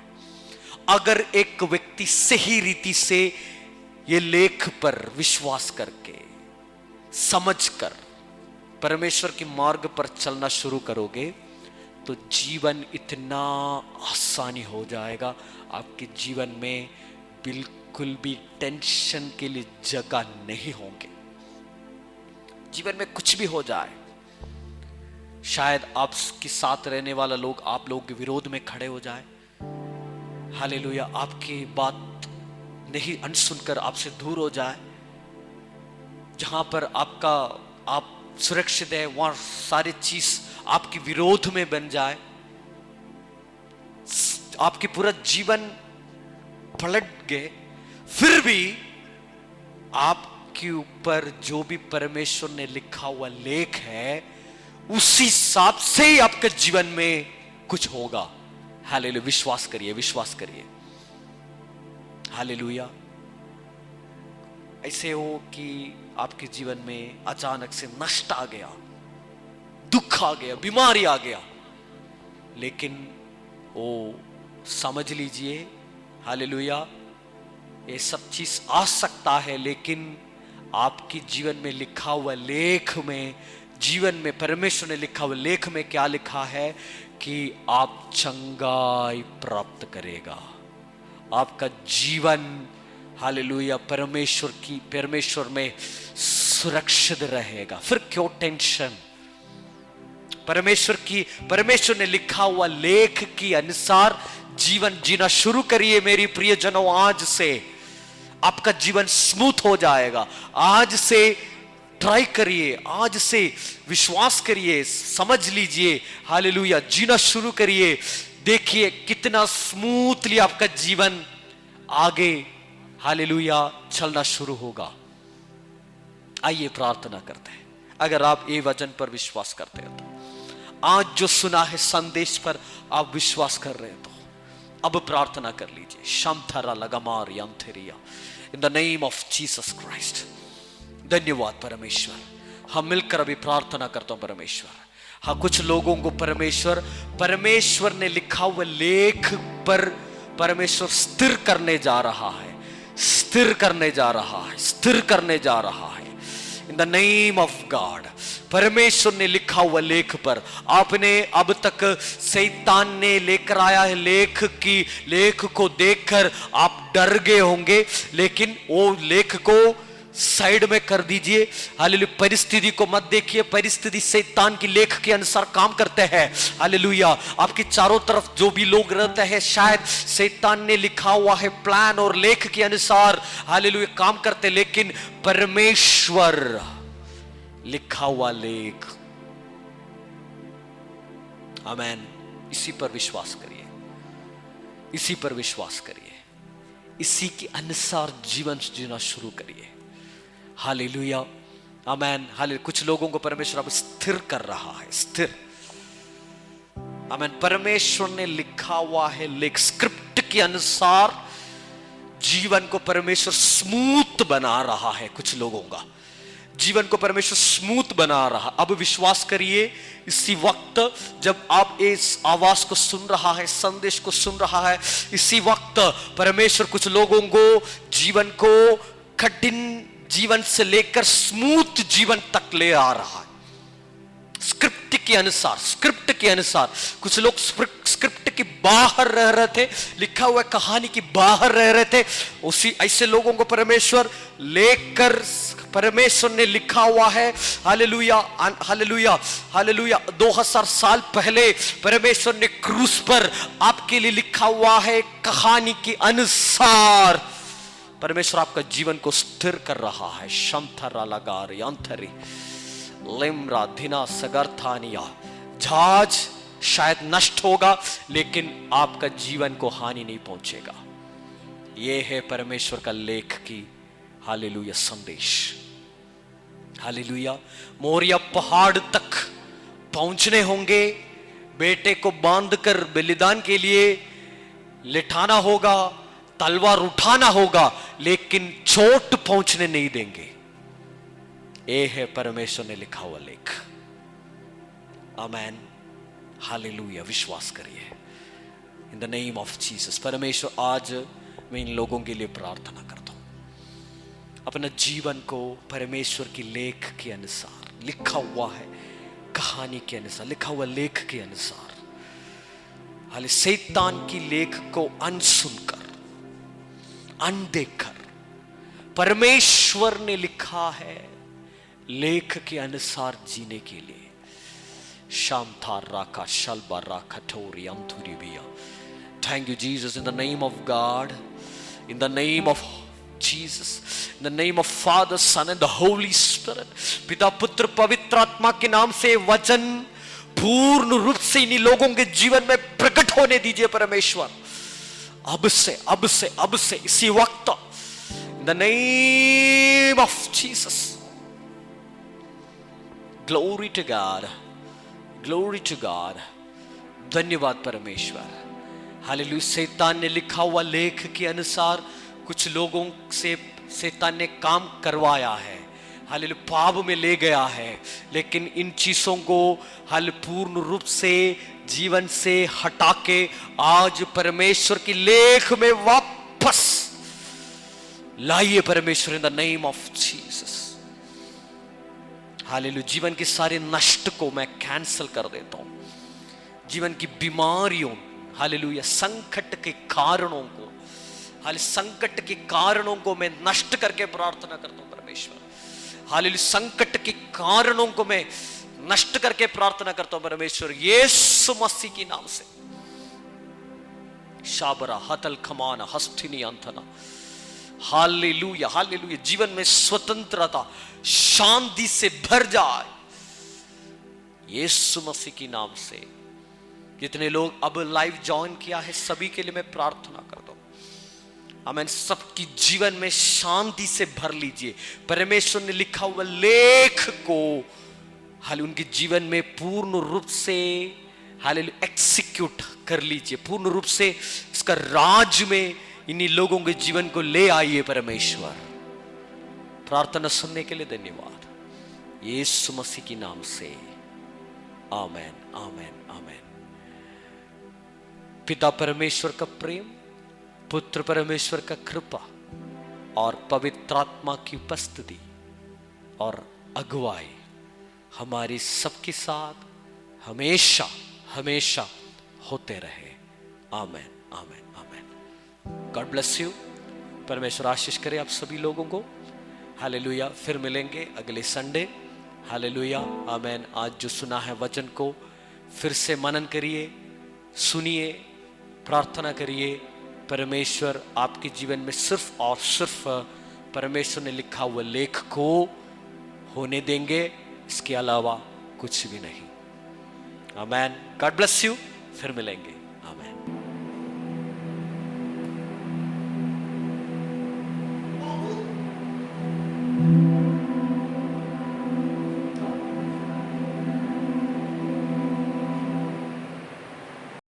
अगर एक व्यक्ति सही रीति से ये लेख पर विश्वास करके, समझकर परमेश्वर के मार्ग पर चलना शुरू करोगे, तो जीवन इतना आसानी हो जाएगा। आपके जीवन में बिल्कुल भी टेंशन के लिए जगह नहीं होंगे। जीवन में कुछ भी हो जाए, शायद आपके साथ रहने वाला लोग आप लोगों के विरोध में खड़े हो जाए, हालेलुया, आपकी बात नहीं अनसुनकर आपसे दूर हो जाए, जहां पर आप सुरक्षित है वहां सारी चीज आपके विरोध में बन जाए, आपकी पूरा जीवन पलट गए, फिर भी आपके ऊपर जो भी परमेश्वर ने लिखा हुआ लेख है, उसी हिसाब से ही आपके जीवन में कुछ होगा। हालेलुया, विश्वास करिए, विश्वास करिए। हालेलुया। ऐसे हो कि आपके जीवन में अचानक से नष्ट आ गया, दुख आ गया, बीमारी आ गया, लेकिन वो समझ लीजिए, हालेलुया, ये सब चीज आ सकता है, लेकिन आपके जीवन में लिखा हुआ लेख में, जीवन में परमेश्वर ने लिखा हुआ लेख में क्या लिखा है कि आप चंगाई प्राप्त करेगा। आपका जीवन, हालेलुया, परमेश्वर में सुरक्षित रहेगा। फिर क्यों टेंशन? परमेश्वर ने लिखा हुआ लेख के अनुसार जीवन जीना शुरू करिए मेरी प्रियजनों। आज से आपका जीवन स्मूथ हो जाएगा। आज से ट्राई करिए, आज से विश्वास करिए, समझ लीजिए, हालेलुया, जीना शुरू करिए। देखिए कितना स्मूथली आपका जीवन आगे, हालेलुया, चलना शुरू होगा। आइए प्रार्थना करते हैं। अगर आप ये वचन पर विश्वास करते हैं, तो आज जो सुना है संदेश पर आप विश्वास कर रहे हैं, तो अब प्रार्थना कर लीजिए। शमथरा लगमार यंथेरिया, in the name of Jesus Christ. धन्यवाद परमेश्वर, हम मिलकर अभी प्रार्थना करता हूं परमेश्वर। हाँ, कुछ लोगों को परमेश्वर ने लिखा हुआ लेख पर परमेश्वर स्थिर करने जा रहा है, स्थिर करने जा रहा है, स्थिर करने जा रहा है। इन द नेम ऑफ गॉड, परमेश्वर ने लिखा हुआ लेख पर आपने अब तक शैतान ने लेकर आया है लेख को देखकर आप डर गए होंगे, लेकिन वो लेख को साइड में कर दीजिए। हालेलुया, परिस्थिति को मत देखिए। परिस्थिति शैतान की लेख के अनुसार काम करते हैं। हालेलुया, आपके चारों तरफ जो भी लोग रहते हैं, शायद शैतान ने लिखा हुआ है प्लान और लेख के अनुसार, हालेलुया, काम करते, लेकिन परमेश्वर लिखा हुआ लेख, आमेन, इसी पर विश्वास करिए, इसी पर विश्वास करिए, इसी के अनुसार जीवन जीना शुरू करिए। हालेलुया, आमेन, हालेलुया। कुछ लोगों को परमेश्वर अब स्थिर कर रहा है, स्थिर, आमेन। परमेश्वर ने लिखा हुआ है लेख, स्क्रिप्ट के अनुसार जीवन को परमेश्वर स्मूथ बना रहा है। कुछ लोगों का जीवन को परमेश्वर स्मूथ बना रहा। अब विश्वास करिए, इसी वक्त जब आप इस आवाज को सुन रहा है, संदेश को सुन रहा है, इसी वक्त परमेश्वर कुछ लोगों को जीवन को कठिन जीवन से लेकर स्मूथ जीवन तक ले आ रहा है। स्क्रिप्ट के अनुसार कुछ लोग स्क्रिप्ट के बाहर रह रहे थे, लिखा हुआ कहानी की बाहर रह रहे थे। उसी ऐसे लोगों को परमेश्वर लेकर, परमेश्वर ने लिखा हुआ है, हालेलुया हालेलुया हालेलुया, 2000 साल पहले परमेश्वर ने क्रूस पर आपके लिए लिखा हुआ है कहानी के अनुसार परमेश्वर आपका जीवन को स्थिर कर रहा है। शंथरा लगार यंथरी लिम्रा धिना सगर्थानिया। जहाज शायद नष्ट होगा लेकिन आपका जीवन को हानि नहीं पहुंचेगा। यह है परमेश्वर का लेख की हालेलुया संदेश। हालेलुया। मोरिया पहाड़ तक पहुंचने होंगे, बेटे को बांधकर बलिदान के लिए लिटाना होगा, तलवार उठाना होगा, लेकिन चोट पहुंचने नहीं देंगे। ये है परमेश्वर ने लिखा हुआ लेख। आमेन, हालेलुया। विश्वास करिए इन द नेम ऑफ जीसस। परमेश्वर, आज मैं इन लोगों के लिए प्रार्थना करता हूं, अपना जीवन को परमेश्वर की लेख के अनुसार लिखा हुआ है, कहानी के अनुसार लिखा हुआ लेख के अनुसार, हाले शैतान की लेख को अनसुनकर, अनदेखकर परमेश्वर ने लिखा है लेख के अनुसार जीने के लिए। शामथार राका शलबा राका ठोरी अंथुरी बिया। Thank you Jesus, in the name of God, in the name of Jesus, in the name of Father, Son and the Holy Spirit. पिता, पुत्र, पवित्र आत्मा के नाम से वचन पूर्ण रूप से इन लोगों के जीवन में प्रकट होने दीजिए परमेश्वर। अब से इसी वक्त, in the name of Jesus. Glory to God, glory to God. धन्यवाद परमेश्वर। हालेलुया। शैतान ने लिखा हुआ लेख के अनुसार कुछ लोगों से शैतान ने काम करवाया है, हालेलुया, पाप में ले गया है, लेकिन इन चीजों को हाल पूर्ण रूप से जीवन से हटा के आज परमेश्वर की लेख में वापस लाइए परमेश्वर, इन the name of Jesus. Hallelujah. जीवन के सारे नष्ट को मैं कैंसिल कर देता हूं। जीवन की बीमारियों, हालेलुया, संकट के कारणों को, संकट के कारणों को मैं नष्ट करके प्रार्थना करता हूं परमेश्वर। हालेलुया। संकट के कारणों को मैं नष्ट करके प्रार्थना करता हूं परमेश्वर, यीशु मसीह के नाम से। शाबरा हतल खमाना हस्तिनी अंथना। Hallelujah hallelujah. जीवन में स्वतंत्रता, शांति से भर जाए यीशु मसीह के नाम से। जितने लोग अब लाइव ज्वाइन किया है सभी के लिए मैं प्रार्थना करता हूं। आमीन। सबकी जीवन में शांति से भर लीजिए। परमेश्वर ने लिखा हुआ लेख को हाल उनके जीवन में पूर्ण रूप से हालेलुया एक्सिक्यूट कर लीजिए। पूर्ण रूप से इसका राज में इन्हीं लोगों के जीवन को ले आइए परमेश्वर। प्रार्थना सुनने के लिए धन्यवाद, यीशु मसीह के नाम से। आमेन, आमेन, आमेन। पिता परमेश्वर का प्रेम, पुत्र परमेश्वर का कृपा और पवित्र आत्मा की उपस्थिति और अगुवाई हमारे सबके साथ हमेशा हमेशा होते रहे। Amen, amen, amen. God bless you. परमेश्वर आशीष करे आप सभी लोगों को। हालेलुया। फिर मिलेंगे अगले संडे। हालेलुया, आमेन। आज जो सुना है वचन को फिर से मनन करिए, सुनिए, प्रार्थना करिए। परमेश्वर आपके जीवन में सिर्फ और सिर्फ परमेश्वर ने लिखा हुआ लेख को होने देंगे, इसके अलावा कुछ भी नहीं। आमेन। God bless you. फिर मिलेंगे। आमेन।